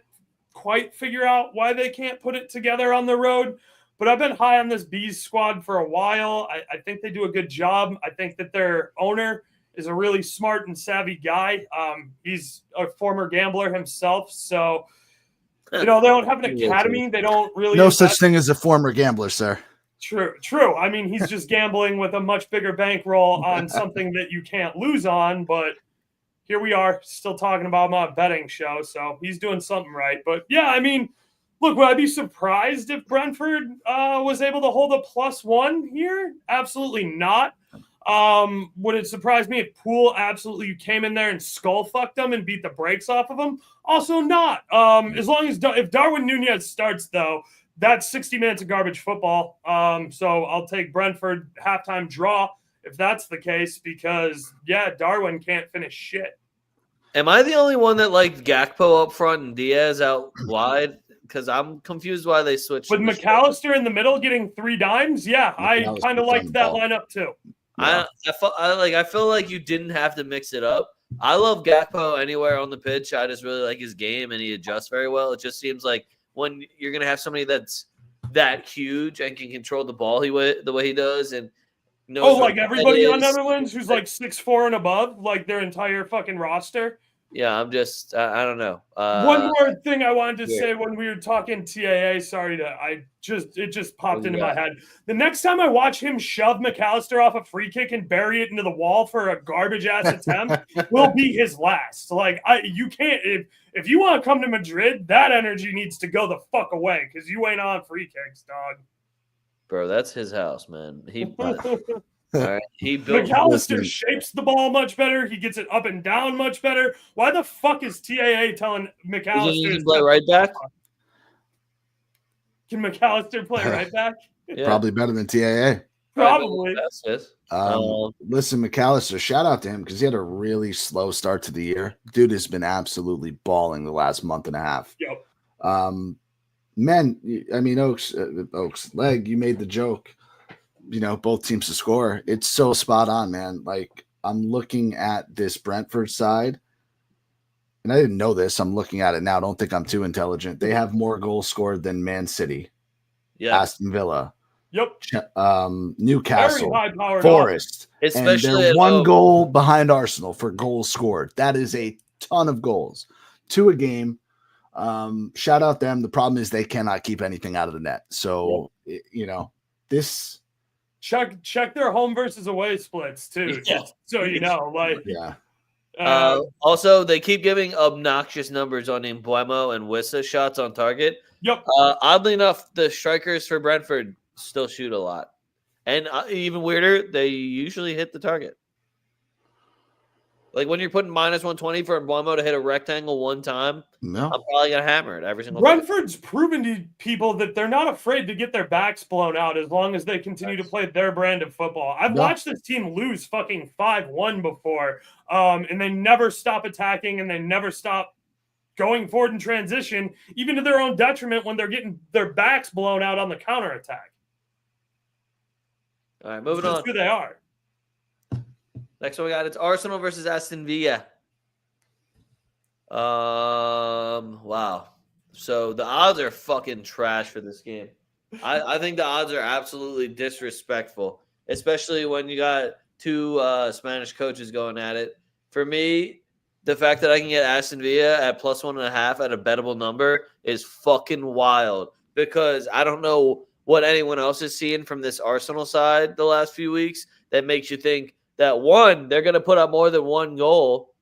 quite figure out why they can't put it together on the road. But I've been high on this Bees squad for a while. I think they do a good job. I think that their owner is a really smart and savvy guy. He's a former gambler himself, so. They don't have an academy. They don't really. No such thing as a former gambler, sir. True. I mean, he's just gambling with a much bigger bankroll on something that you can't lose on. But here we are, still talking about my betting show. So he's doing something right. But yeah, I mean, look, would I be surprised if Brentford was able to hold a +1 here? Absolutely not. Would it surprise me if Poole absolutely came in there and skull fucked them and beat the brakes off of them? Also not. As long as if Darwin Nunez starts, though, that's 60 minutes of garbage football. So I'll take Brentford halftime draw if that's the case because, yeah, Darwin can't finish shit. Am I the only one that liked Gakpo up front and Diaz out wide? Because I'm confused why they switched. With McAllister in the middle getting 3 dimes, yeah, I kind of liked that lineup too. Yeah. I feel like you didn't have to mix it up. I love Gakpo anywhere on the pitch. I just really like his game, and he adjusts very well. It just seems like when you're going to have somebody that's that huge and can control the ball the way he does, and like everybody on Netherlands who's like 6'4" and above, like their entire fucking roster. Yeah, I'm just I don't know. One more thing I wanted to say when we were talking TAA. Sorry it just popped into my head. The next time I watch him shove McAllister off a free kick and bury it into the wall for a garbage ass attempt will be his last. Like you can't if you want to come to Madrid, that energy needs to go the fuck away because you ain't on free kicks, dog. Bro, that's his house, man. All right. McAllister shapes the ball much better. He gets it up and down much better. Why the fuck is TAA telling McAllister to play right back? Can McAllister play right back? Yeah. Probably better than TAA. Probably. Listen, McAllister, shout out to him because he had a really slow start to the year. Dude has been absolutely balling the last month and a half. Yep. Men, I mean, Oaks, Leg, you made the joke. Both teams to score. It's so spot on, man. Like, I'm looking at this Brentford side, and I didn't know this. I'm looking at it now. Don't think I'm too intelligent. They have more goals scored than Man City, Aston Villa, Newcastle, Forest. Especially and they're one goal behind Arsenal for goals scored. That is a ton of goals. 2 a game. Shout out them. The problem is they cannot keep anything out of the net. So, this... Check their home versus away splits too, just so you know. Also, they keep giving obnoxious numbers on Buemo and Wissa shots on target. Yep. Oddly enough, the strikers for Brentford still shoot a lot, and even weirder, they usually hit the target. Like when you're putting -120 for Buemo to hit a rectangle one time, I'm probably gonna hammer it every single time. Brentford's proven to people that they're not afraid to get their backs blown out as long as they continue to play their brand of football. I've watched this team lose fucking 5-1 before, and they never stop attacking and they never stop going forward in transition, even to their own detriment when they're getting their backs blown out on the counterattack. All right, moving on. Who they are. Next one we got, it's Arsenal versus Aston Villa. Wow. So the odds are fucking trash for this game. I think the odds are absolutely disrespectful, especially when you got two Spanish coaches going at it. For me, the fact that I can get Aston Villa at +1.5 at a bettable number is fucking wild because I don't know what anyone else is seeing from this Arsenal side the last few weeks that makes you think that one, they're going to put up more than one goal,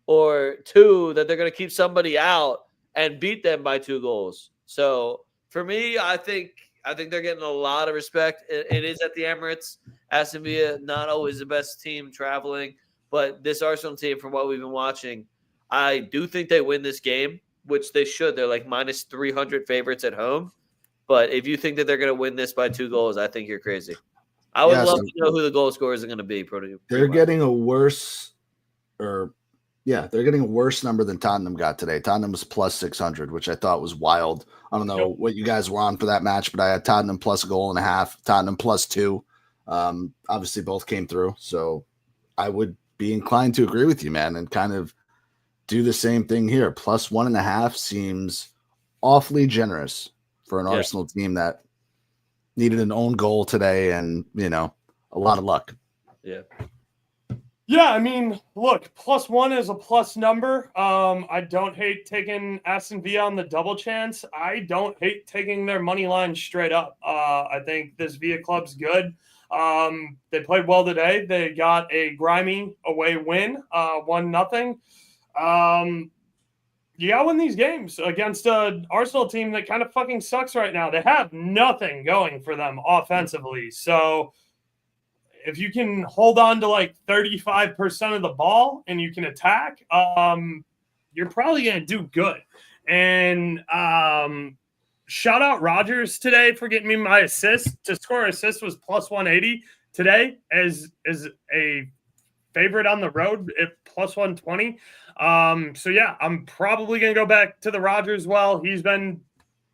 or two, that they're going to keep somebody out and beat them by 2 goals. So for me, I think they're getting a lot of respect. It is at the Emirates. Aston Villa, not always the best team traveling, but this Arsenal team, from what we've been watching, I do think they win this game, which they should. They're like -300 favorites at home. But if you think that they're going to win this by 2 goals, I think you're crazy. I would love to know who the goal scorers are going to be. They're getting a worse, they're getting a worse number than Tottenham got today. Tottenham was +600, which I thought was wild. I don't know what you guys were on for that match, but I had Tottenham +1.5, Tottenham +2. Obviously, both came through. So I would be inclined to agree with you, man, and kind of do the same thing here. +1.5 seems awfully generous for an Arsenal team that needed an own goal today and, a lot of luck. Yeah. Yeah, I mean, look, +1 is a plus number. I don't hate taking Aston Villa on the double chance. I don't hate taking their money line straight up. I think this Villa club's good. They played well today. They got a grimy away win, 1-0. You got to win these games against an Arsenal team that kind of fucking sucks right now. They have nothing going for them offensively. So if you can hold on to like 35% of the ball and you can attack, you're probably going to do good. And shout out Rodgers today for getting me my assist. To score assist was +180 today as a favorite on the road at +120. So yeah, I'm probably going to go back to the Rodgers well. He's been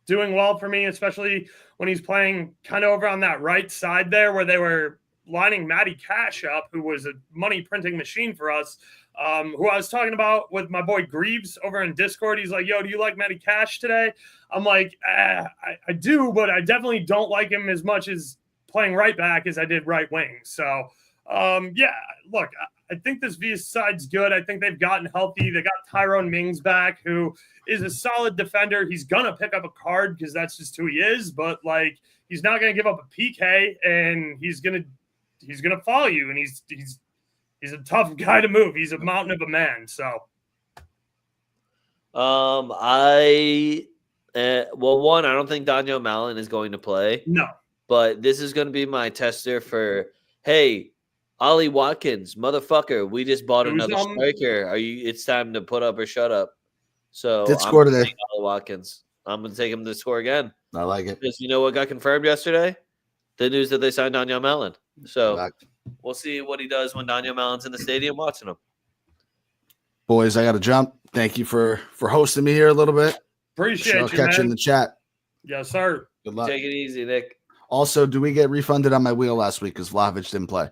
doing well for me, especially when he's playing kind of over on that right side there where they were lining Matty Cash up, who was a money printing machine for us, who I was talking about with my boy Greaves over in Discord. He's like, yo, do you like Matty Cash today? I'm like, I do, but I definitely don't like him as much as playing right back as I did right wing. So, yeah, look, I think this V side's good. I think they've gotten healthy. They got Tyrone Mings back, who is a solid defender. He's going to pick up a card because that's just who he is, but like, he's not going to give up a PK, and he's going to follow you, and he's a tough guy to move. He's a mountain of a man. So, one, I don't think Daniel Mallon is going to play. No, but this is going to be my tester for, hey, Ollie Watkins, motherfucker, we just bought another striker. It's time to put up or shut up. So did score today. Ollie Watkins. I'm going to take him to score again. I like it. Because you know what got confirmed yesterday? The news that they signed Daniel Mallon. So we'll see what he does when Daniel Mallon's in the stadium watching him. Boys, I got to jump. Thank you for hosting me here a little bit. Appreciate you, I'll catch you in the chat. Yes, sir. Good luck. Take it easy, Nick. Also, do we get refunded on my wheel last week because Vlahovic didn't play?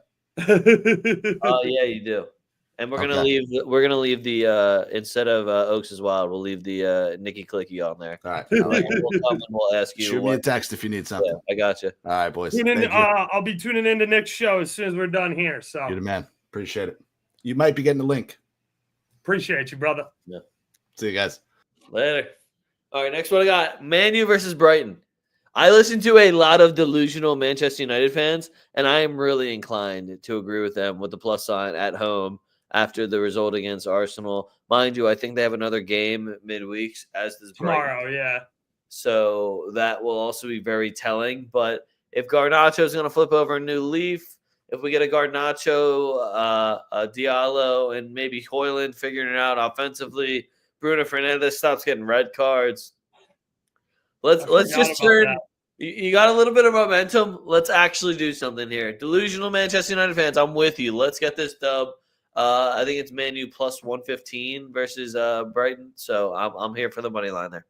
Oh yeah, you do. And we're gonna leave. We're gonna leave the instead of Oaks is Wild, we'll leave the Nicky Clicky on there. All right. We'll come and we'll ask you. Shoot me a text if you need something. Yeah, I got you. All right, boys. I'll be tuning into Nick's show as soon as we're done here. So you're the man. Appreciate it. You might be getting the link. Appreciate you, brother. Yeah. See you guys later. All right, next one I got Man U versus Brighton. I listen to a lot of delusional Manchester United fans, and I am really inclined to agree with them with the plus sign at home after the result against Arsenal. Mind you, I think they have another game midweeks, as does tomorrow, Brighton. yeah. So that will also be very telling. But if Garnacho is going to flip over a new leaf, if we get a Garnacho, a Diallo, and maybe Højlund figuring it out offensively, Bruno Fernandes stops getting red cards. Let's just turn. You got a little bit of momentum. Let's actually do something here. Delusional Manchester United fans, I'm with you. Let's get this dub. I think it's Man U plus 115 versus Brighton. So I'm here for the money line there.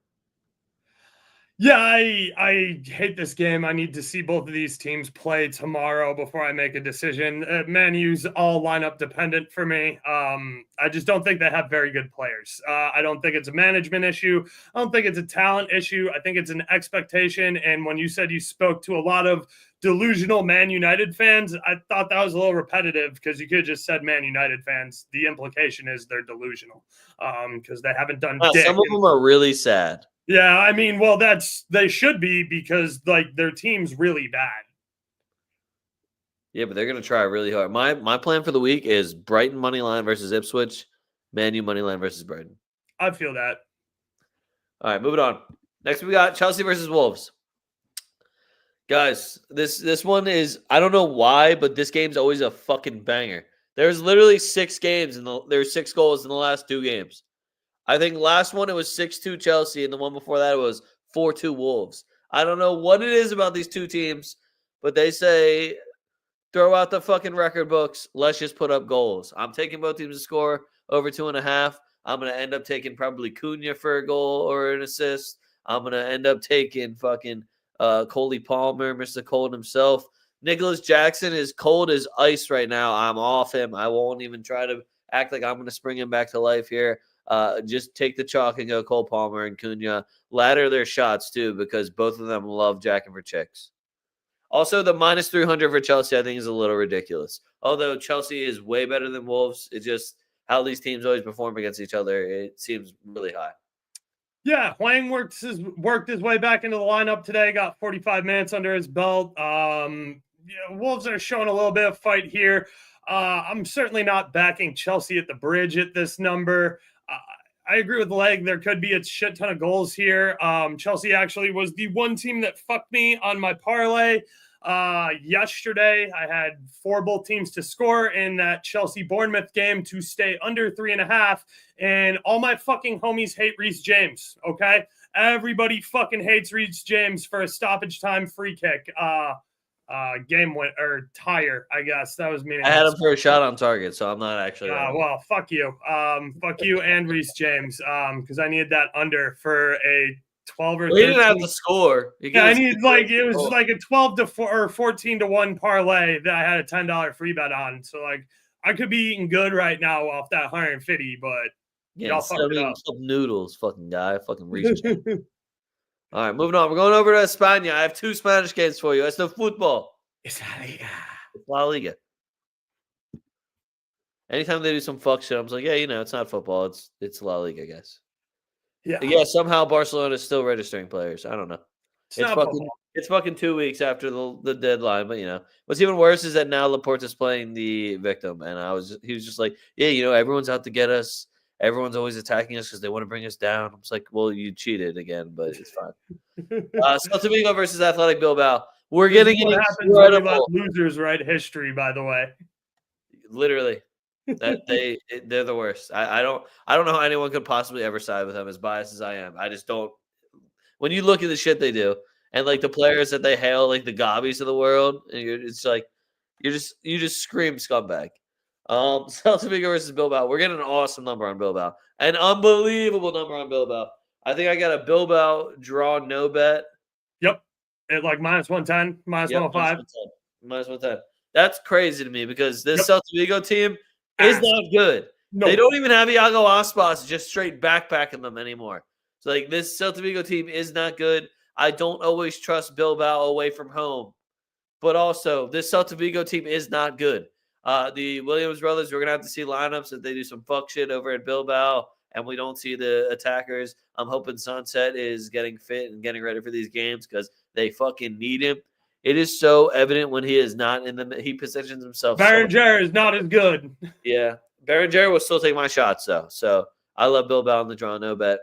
Yeah, I hate this game. I need to see both of these teams play tomorrow before I make a decision. Man U's all lineup dependent for me. I just don't think they have very good players. I don't think it's a management issue. I don't think it's a talent issue. I think it's an expectation. And when you said you spoke to a lot of delusional Man United fans, I thought that was a little repetitive because you could have just said Man United fans. The implication is they're delusional because they haven't done dick. Some of them are really sad. Yeah, I mean, well, they should be because like their team's really bad. Yeah, but they're gonna try really hard. My plan for the week is Brighton money line versus Ipswich, Man U money line versus Brighton. I feel that. All right, moving on. Next we got Chelsea versus Wolves. Guys, this one is, I don't know why, but this game's always a fucking banger. There's literally 6 games there's 6 goals in the last 2 games. I think last one it was 6-2 Chelsea, and the one before that it was 4-2 Wolves. I don't know what it is about these two teams, but they say throw out the fucking record books. Let's just put up goals. I'm taking both teams to score over 2.5. I'm gonna end up taking probably Cunha for a goal or an assist. I'm gonna end up taking fucking Coley Palmer, Mr. Cold himself. Nicholas Jackson is cold as ice right now. I'm off him. I won't even try to act like I'm gonna spring him back to life here. Just take the chalk and go Cole Palmer and Cunha. Ladder their shots, too, because both of them love jacking for chicks. Also, the minus 300 for Chelsea, I think, is a little ridiculous. Although Chelsea is way better than Wolves, it's just how these teams always perform against each other. It seems really high. Yeah, Hwang worked his way back into the lineup today, got 45 minutes under his belt. Wolves are showing a little bit of fight here. I'm certainly not backing Chelsea at the bridge at this number. I agree with Leg. There could be a shit ton of goals here. Chelsea actually was the one team that fucked me on my parlay yesterday. I had 4 both teams to score in that Chelsea-Bournemouth game to stay under 3.5. And all my fucking homies hate Reece James, okay? Everybody fucking hates Reece James for a stoppage time free kick. Game win or tire, I guess that was meaningless. I had him for a shot on target, so I'm not actually. Well, fuck you, and Reece James, because I needed that under for a 12 or 13. He didn't have to score. Yeah, I need it was like a 12 to 4 or 14 to 1 parlay that I had a $10 free bet on. So like I could be eating good right now off that 150, but y'all fucked it up. Some noodles, fucking guy, fucking Reece James. All right, moving on. We're going over to España. I have 2 Spanish games for you. It's the football. It's La Liga. It's La Liga. Anytime they do some fuck shit, I'm like, yeah, it's not football. It's La Liga, I guess. Yeah. Somehow Barcelona is still registering players. I don't know. It's fucking 2 weeks after the deadline, but what's even worse is that now Laporta's playing the victim, and he was just like, yeah, everyone's out to get us. Everyone's always attacking us because they want to bring us down. I'm just like, well, you cheated again, but it's fine. Celta Vigo versus Athletic Bilbao. We're getting an incredible losers write history, by the way. Literally, they're the worst. I don't know how anyone could possibly ever side with them, as biased as I am. I just don't. When you look at the shit they do, and like the players that they hail, like the Gobbies of the world, and it's like you just scream scumbag. Celta Vigo versus Bilbao. We're getting an awesome number on Bilbao. An unbelievable number on Bilbao. I think I got a Bilbao draw no bet. Yep. At like minus 110, minus 105. Minus 110. That's crazy to me because this Celta Vigo team is not good. No. They don't even have Iago Aspas just straight backpacking them anymore. So like this Celta Vigo team is not good. I don't always trust Bilbao away from home. But also, this Celta Vigo team is not good. The Williams brothers, we're going to have to see lineups if they do some fuck shit over at Bilbao and we don't see the attackers. I'm hoping Sunset is getting fit and getting ready for these games because they fucking need him. It is so evident when he is not he positions himself. Berenguer is not as good. Yeah. Berenguer will still take my shots, though. So I love Bilbao in the draw, no bet.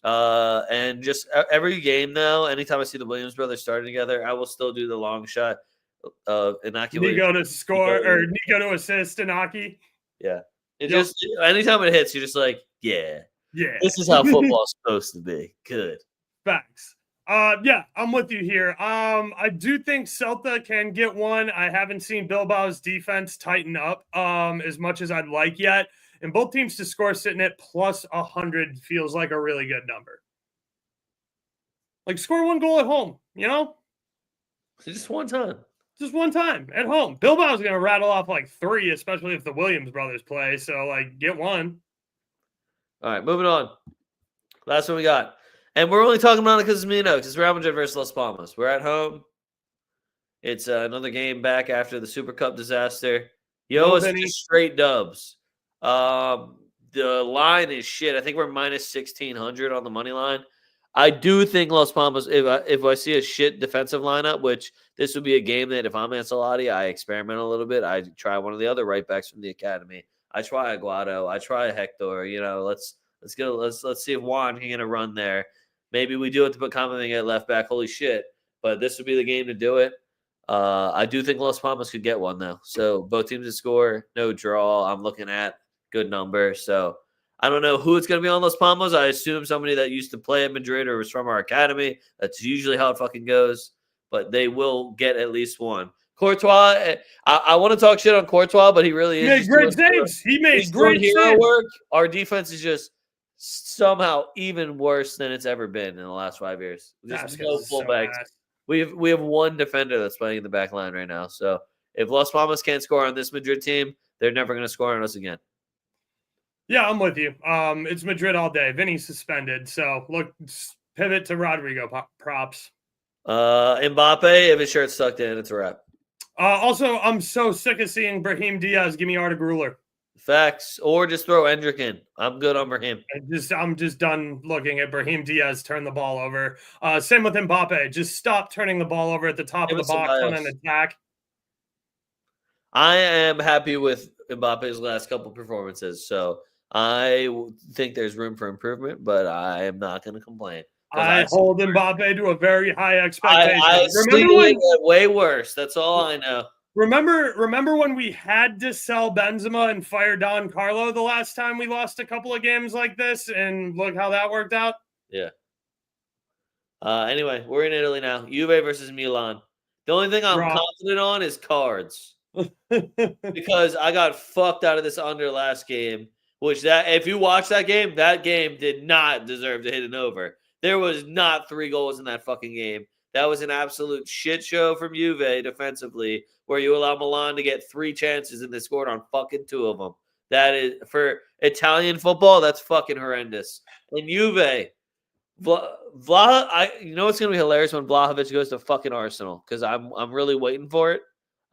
And just every game now, anytime I see the Williams brothers starting together, I will still do the long shot of Inaki. Nico to score or Nico to assist Inaki. Yeah. Just anytime it hits, you're just like, yeah. This is how football's supposed to be. Good. Facts. Yeah, I'm with you here. I do think Celta can get one. I haven't seen Bilbao's defense tighten up as much as I'd like yet. And both teams to score sitting at plus 100 feels like a really good number. Like, score 1 goal at home, Just one time. Just one time at home. Bilbao's going to rattle off like 3, especially if the Williams brothers play. So, like, get one. All right, moving on. Last one we got. And we're only talking about it because it's me and Oaks. It's Real Madrid versus Las Palmas. We're at home. It's another game back after the Super Cup disaster. It's just straight dubs. The line is shit. I think we're minus 1,600 on the money line. I do think Las Palmas, if I see a shit defensive lineup, which this would be a game that if I'm Ancelotti, I experiment a little bit. I try one of the other right backs from the academy. I try Aguado. I try Hector. Let's see if Juan can get a run there. Maybe we do it to put Kamavinga at left back. Holy shit. But this would be the game to do it. I do think Las Palmas could get one, though. So both teams to score, no draw. I'm looking at good number. So I don't know who it's going to be on Las Palmas. I assume somebody that used to play at Madrid or was from our academy. That's usually how it fucking goes. But they will get at least one. Courtois, I want to talk shit on Courtois, but he really is. He made great saves. He made great hero work. Our defense is just somehow even worse than it's ever been in the last 5 years. Just no fullbacks. We have one defender that's playing in the back line right now. So if Las Palmas can't score on this Madrid team, they're never going to score on us again. Yeah, I'm with you. It's Madrid all day. Vinny's suspended. So look, pivot to Rodrigo props. Mbappe, if his shirt's tucked in, it's a wrap. Also, I'm so sick of seeing Brahim Diaz give me Arda Gruler. Facts. Or just throw Endrick in. I'm good on Brahim. I'm just done looking at Brahim Diaz turn the ball over. Same with Mbappe. Just stop turning the ball over at the top of the box on an attack. I am happy with Mbappe's last couple performances. So I think there's room for improvement, but I am not going to complain. I hold Mbappe to a very high expectation. Remember when way worse. That's all I know. Remember when we had to sell Benzema and fire Don Carlo the last time we lost a couple of games like this, and look how that worked out? Yeah. Anyway, we're in Italy now. Juve versus Milan. The only thing I'm confident on is cards. Because I got fucked out of this under last game, if you watch that game did not deserve to hit an over. There was not 3 goals in that fucking game. That was an absolute shit show from Juve defensively, where you allow Milan to get 3 chances and they scored on fucking 2 of them. That is, for Italian football, that's fucking horrendous. And Juve, you know what's going to be hilarious when Vlahovic goes to fucking Arsenal, because I'm really waiting for it.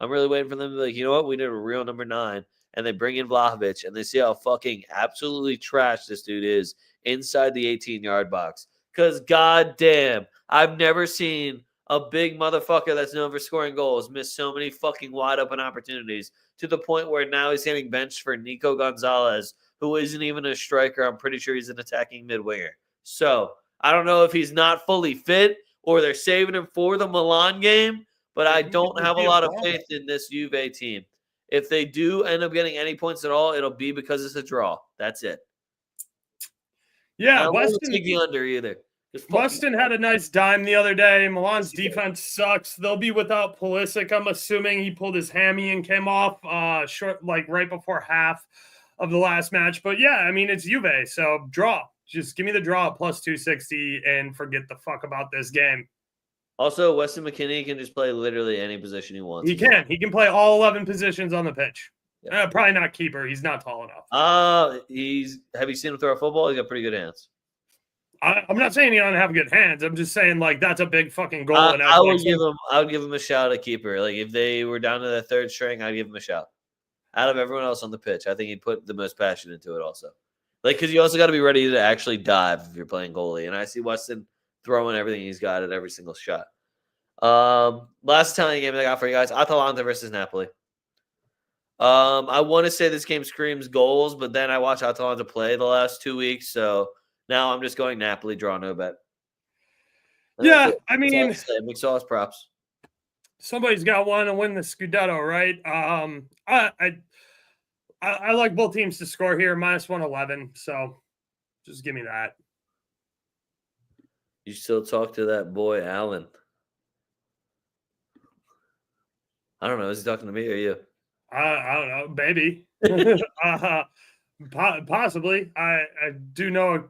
I'm really waiting for them to be like, you know what, we need a real number 9, and they bring in Vlahovic, and they see how fucking absolutely trash this dude is inside the 18-yard box. Because goddamn, I've never seen a big motherfucker that's known for scoring goals miss so many fucking wide open opportunities, to the point where now he's getting benched for Nico Gonzalez, who isn't even a striker. I'm pretty sure he's an attacking mid-winger. So I don't know if he's not fully fit or they're saving him for the Milan game, but I don't have a lot of faith in this Juve team. If they do end up getting any points at all, it'll be because it's a draw. That's it. Yeah, Weston take the under either. Weston had a nice dime the other day. Milan's defense sucks. They'll be without Pulisic. I'm assuming he pulled his hammy and came off right before half of the last match. But yeah, I mean, it's Juve, so draw. Just give me the draw at plus 260 and forget the fuck about this game. Also, Weston McKennie can just play literally any position he wants. He can. He can play all 11 positions on the pitch. Yeah. Probably not keeper. He's not tall enough. Have you seen him throw a football? He's got pretty good hands. I'm not saying he doesn't have good hands. I'm just saying, like, that's a big fucking goal. I would give him a shout at keeper. Like, if they were down to the 3rd string, I'd give him a shout. Out of everyone else on the pitch, I think he'd put the most passion into it also. Like, because you also got to be ready to actually dive if you're playing goalie. And I see Weston throwing everything he's got at every single shot. Last Italian game I got for you guys, Atalanta versus Napoli. I want to say this game screams goals, but then I watched Atalanta play the last 2 weeks, so now I'm just going Napoli, draw no bet. Yeah, I mean, McSauce props. Somebody's got one to win the Scudetto, right? I like both teams to score here, minus 111, so just give me that. You still talk to that boy, Alan? I don't know. Is he talking to me or you? I don't know. Maybe. Possibly. I do know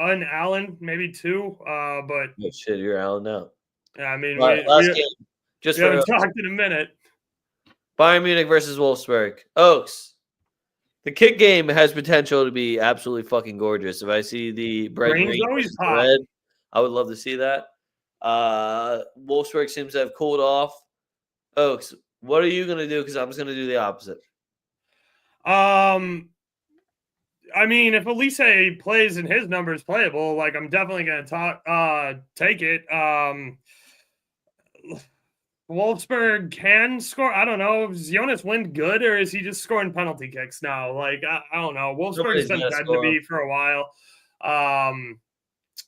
an Allen, maybe 2. But Oh, shit, you're Allen now. I mean, Last game. Just we haven't for talked in a minute. Bayern Munich versus Wolfsburg. Oaks. The kick game has potential to be absolutely fucking gorgeous. If I see the bright Green's green always versus pop. red, I would love to see that. Wolfsburg seems to have cooled off. Oaks, what are you going to do? Because I'm just going to do the opposite. I mean, if Elise plays and his number is playable, like I'm definitely going to take it. Wolfsburg can score. I don't know. Is Jonas Wind good, or is he just scoring penalty kicks now? Like, I don't know. Wolfsburg's been dead to me for a while.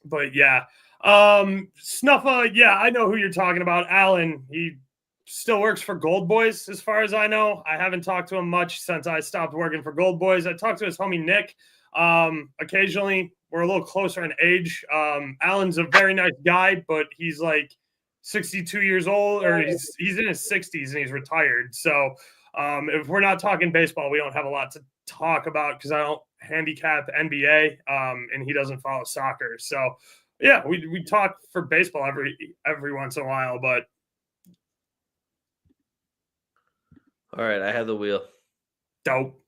But yeah. Snuffa, yeah, I know who you're talking about. Allen, he still works for Gold Boys, as far as I know. I haven't talked to him much since I stopped working for Gold Boys. I talked to his homie Nick. Occasionally, we're a little closer in age. Allen's a very nice guy, but he's like 62 years old, or he's in his 60s and he's retired. So if we're not talking baseball, we don't have a lot to talk about because I don't handicap NBA, and he doesn't follow soccer. So yeah, we talk for baseball every once in a while, but all right, I have the wheel. dope.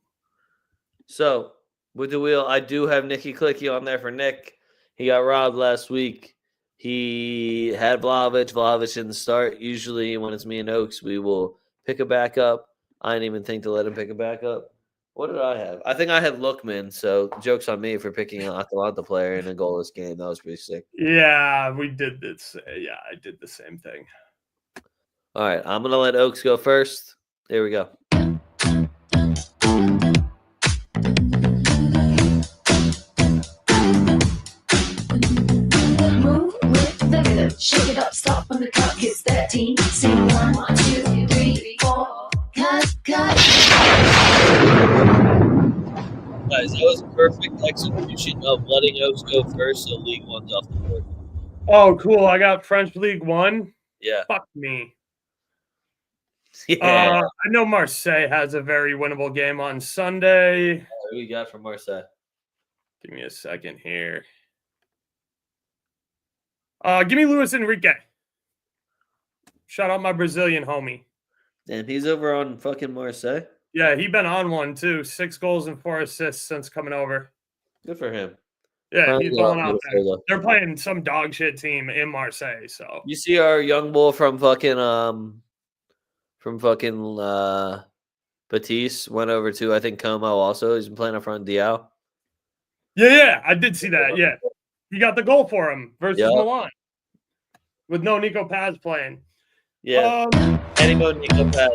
So with the wheel, I do have Nicky Clicky on there for Nick. He got robbed last week. He had Vlahovic didn't start. Usually when it's me and Oaks, we will pick a backup. I didn't even think to let him pick a backup. What did I have? I think I had Lookman, so joke's on me for picking an Atalanta player in a goalless game. That was pretty sick. Yeah, we did this. Yeah, I did the same thing. All right, I'm going to let Oaks go first. There we go. Shake it up, stop when the clock hits 13. Sing 1, 2, 3, 4. Cut. Guys, that was a perfect execution of letting Oaks go first, so League One's off the board. Oh, cool. I got French League 1. Yeah. Fuck me. Yeah. I know Marseille has a very winnable game on Sunday. What do we got from Marseille? Give me a second here. Give me Luis Enrique. Shout out my Brazilian homie. Damn, he's over on fucking Marseille. Yeah, he been on one too. 6 goals and 4 assists since coming over. Good for him. Yeah, he's going out there. They're playing some dog shit team in Marseille. So you see our young bull from fucking Batiste went over to I think Como also. He's been playing up front Diao. Yeah, I did see that. Yeah, he got the goal for him versus Milan with no Nico Paz playing. Yeah, Animo Nico Paz.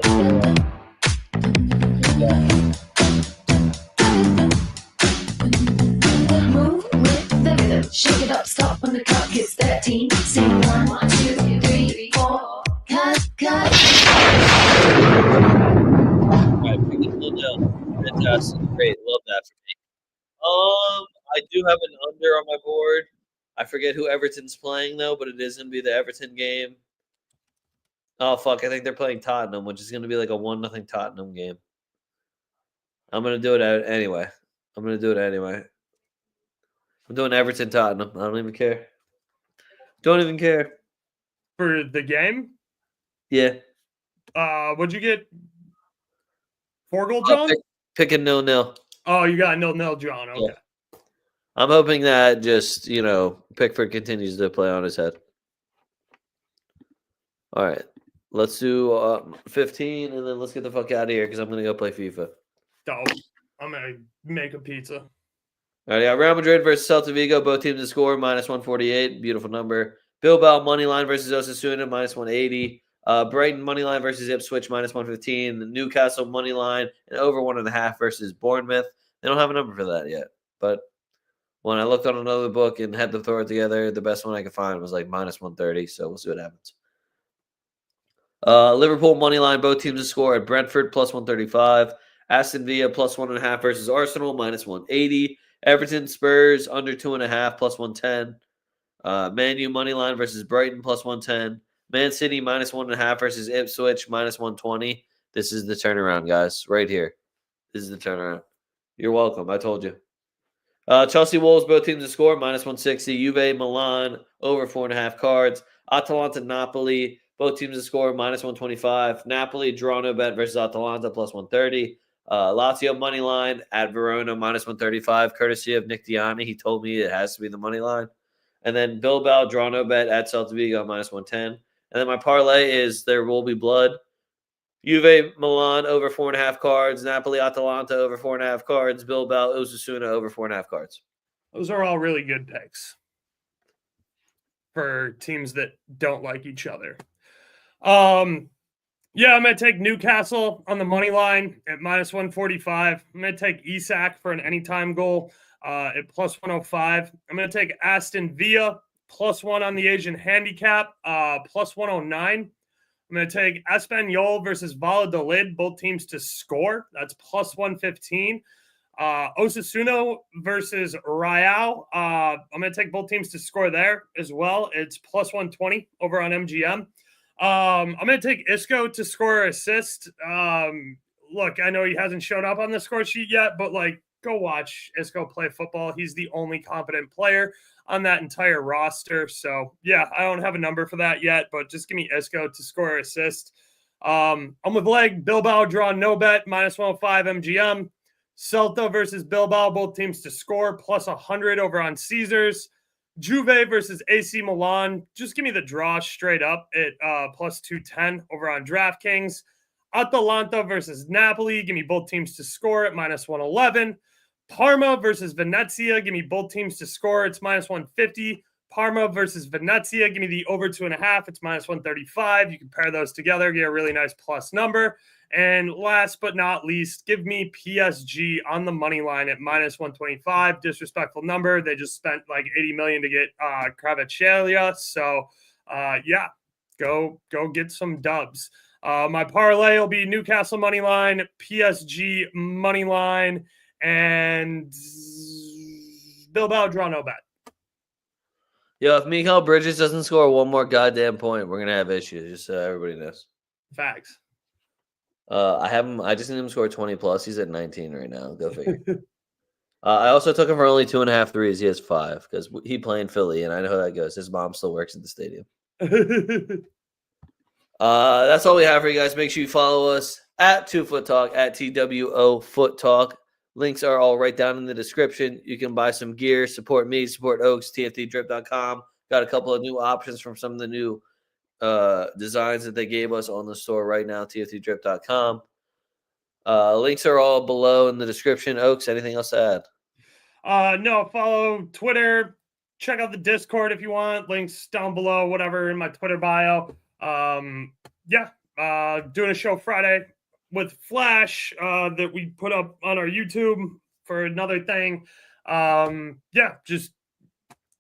Move with the rhythm. Shake it up, stop when the clock hits 13. Sing 1, 2, 3, 4. Cut. All right, fantastic, great, love that for me. I do have an under on my board. I forget who Everton's playing though, but it is going to be the Everton game. Oh fuck! I think they're playing Tottenham, which is going to be like a 1-0 Tottenham game. I'm going to do it anyway. I'm doing Everton Tottenham. I don't even care. Don't even care for the game. Yeah. What'd you get? 4-goal John? Picking 0-0. Oh, you got 0-0 John. Okay. Yeah. I'm hoping that just, Pickford continues to play on his head. All right. Let's do 15, and then let's get the fuck out of here because I'm going to go play FIFA. Dope. I'm going to make a pizza. All right, yeah. Real Madrid versus Celta Vigo. Both teams to score, -148. Beautiful number. Bilbao, moneyline versus Osasuna, -180. Brighton, moneyline versus Ipswich, -115. Newcastle, moneyline, and over 1.5 versus Bournemouth. They don't have a number for that yet. But when I looked on another book and had to throw it together, the best one I could find was like -130. So we'll see what happens. Liverpool moneyline, both teams to score at Brentford +135. Aston Villa +1.5 versus Arsenal -180. Everton Spurs under 2.5 +110. Man U moneyline versus Brighton +110. Man City -1.5 versus Ipswich -120. This is the turnaround, guys. Right here. This is the turnaround. You're welcome. I told you. Chelsea Wolves, both teams to score, -160. Juve, Milan, over 4.5 cards. Atalanta, Napoli, both teams to score, -125. Napoli, draw no bet versus Atalanta, +130. Lazio, money line at Verona, -135, courtesy of Nick Diani. He told me it has to be the money line. And then Bilbao, draw no bet at Celta Vigo, -110. And then my parlay is there will be blood. Juve, Milan, over 4.5 cards. Napoli, Atalanta, over 4.5 cards. Bilbao, Osasuna, over 4.5 cards. Those are all really good picks for teams that don't like each other. Yeah, I'm going to take Newcastle on the money line at -145. I'm going to take Isak for an anytime goal at +105. I'm going to take Aston Villa +1 on the Asian handicap, +109. I'm going to take Espanyol versus Valladolid, both teams to score. That's +115. Osasuna versus Real. I'm going to take both teams to score there as well. It's +120 over on MGM. I'm going to take Isco to score or assist. Look, I know he hasn't showed up on the score sheet yet, but go watch Isco play football. He's the only competent player on that entire roster. So, yeah, I don't have a number for that yet, but just give me Isco to score or assist. I'm with leg. Bilbao draw no bet, -105 MGM. Celta versus Bilbao, both teams to score, +100 over on Caesars. Juve versus AC Milan, just give me the draw straight up at +210 over on DraftKings. Atalanta versus Napoli, give me both teams to score at -111. Parma versus Venezia, give me both teams to score. It's -150. Parma versus Venezia, give me the over 2.5. It's -135. You can pair those together, get a really nice plus number. And last but not least, give me PSG on the money line at -125. Disrespectful number. They just spent like $80 million to get Kvaratskhelia. So, yeah, go get some dubs. My parlay will be Newcastle money line, PSG money line, and Bilbao draw no bet. Yo, if Mikal Bridges doesn't score one more goddamn point, we're gonna have issues. Just so everybody knows. Facts. I just need him to score 20 plus. He's at 19 right now. Go figure. I also took him for only 2.5 threes. He has 5 because he played in Philly, and I know how that goes. His mom still works at the stadium. That's all we have for you guys. Make sure you follow us at 2FootTalk, at TWOFootTalk. Links are all right down in the description. You can buy some gear, support me, support Oaks, TFTDrip.com. Got a couple of new options from some of the new designs that they gave us on the store right now, TFTDrip.com. Links are all below in the description. Oaks, anything else to add? No, follow Twitter. Check out the Discord if you want. Links down below, whatever in my Twitter bio. Doing a show Friday with Flash that we put up on our YouTube for another thing. Just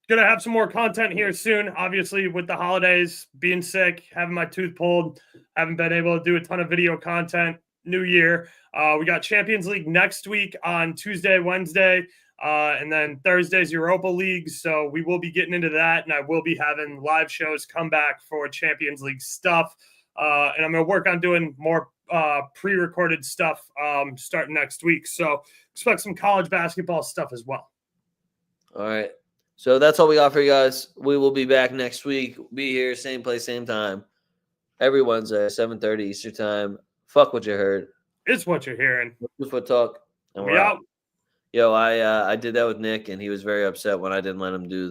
gonna have some more content here soon. Obviously, with the holidays, being sick, having my tooth pulled, haven't been able to do a ton of video content. New year. We got Champions League next week on Tuesday, Wednesday, and then Thursday's Europa League. So we will be getting into that, and I will be having live shows come back for Champions League stuff. And I'm going to work on doing more pre-recorded stuff starting next week. So expect some college basketball stuff as well. All right. So that's all we got for you guys. We will be back next week. Be here, same place, same time. Every Wednesday, 7:30 Eastern time. Fuck what you heard. It's what you're hearing. 2FootTalk. And we're out. Yo, I did that with Nick, and he was very upset when I didn't let him do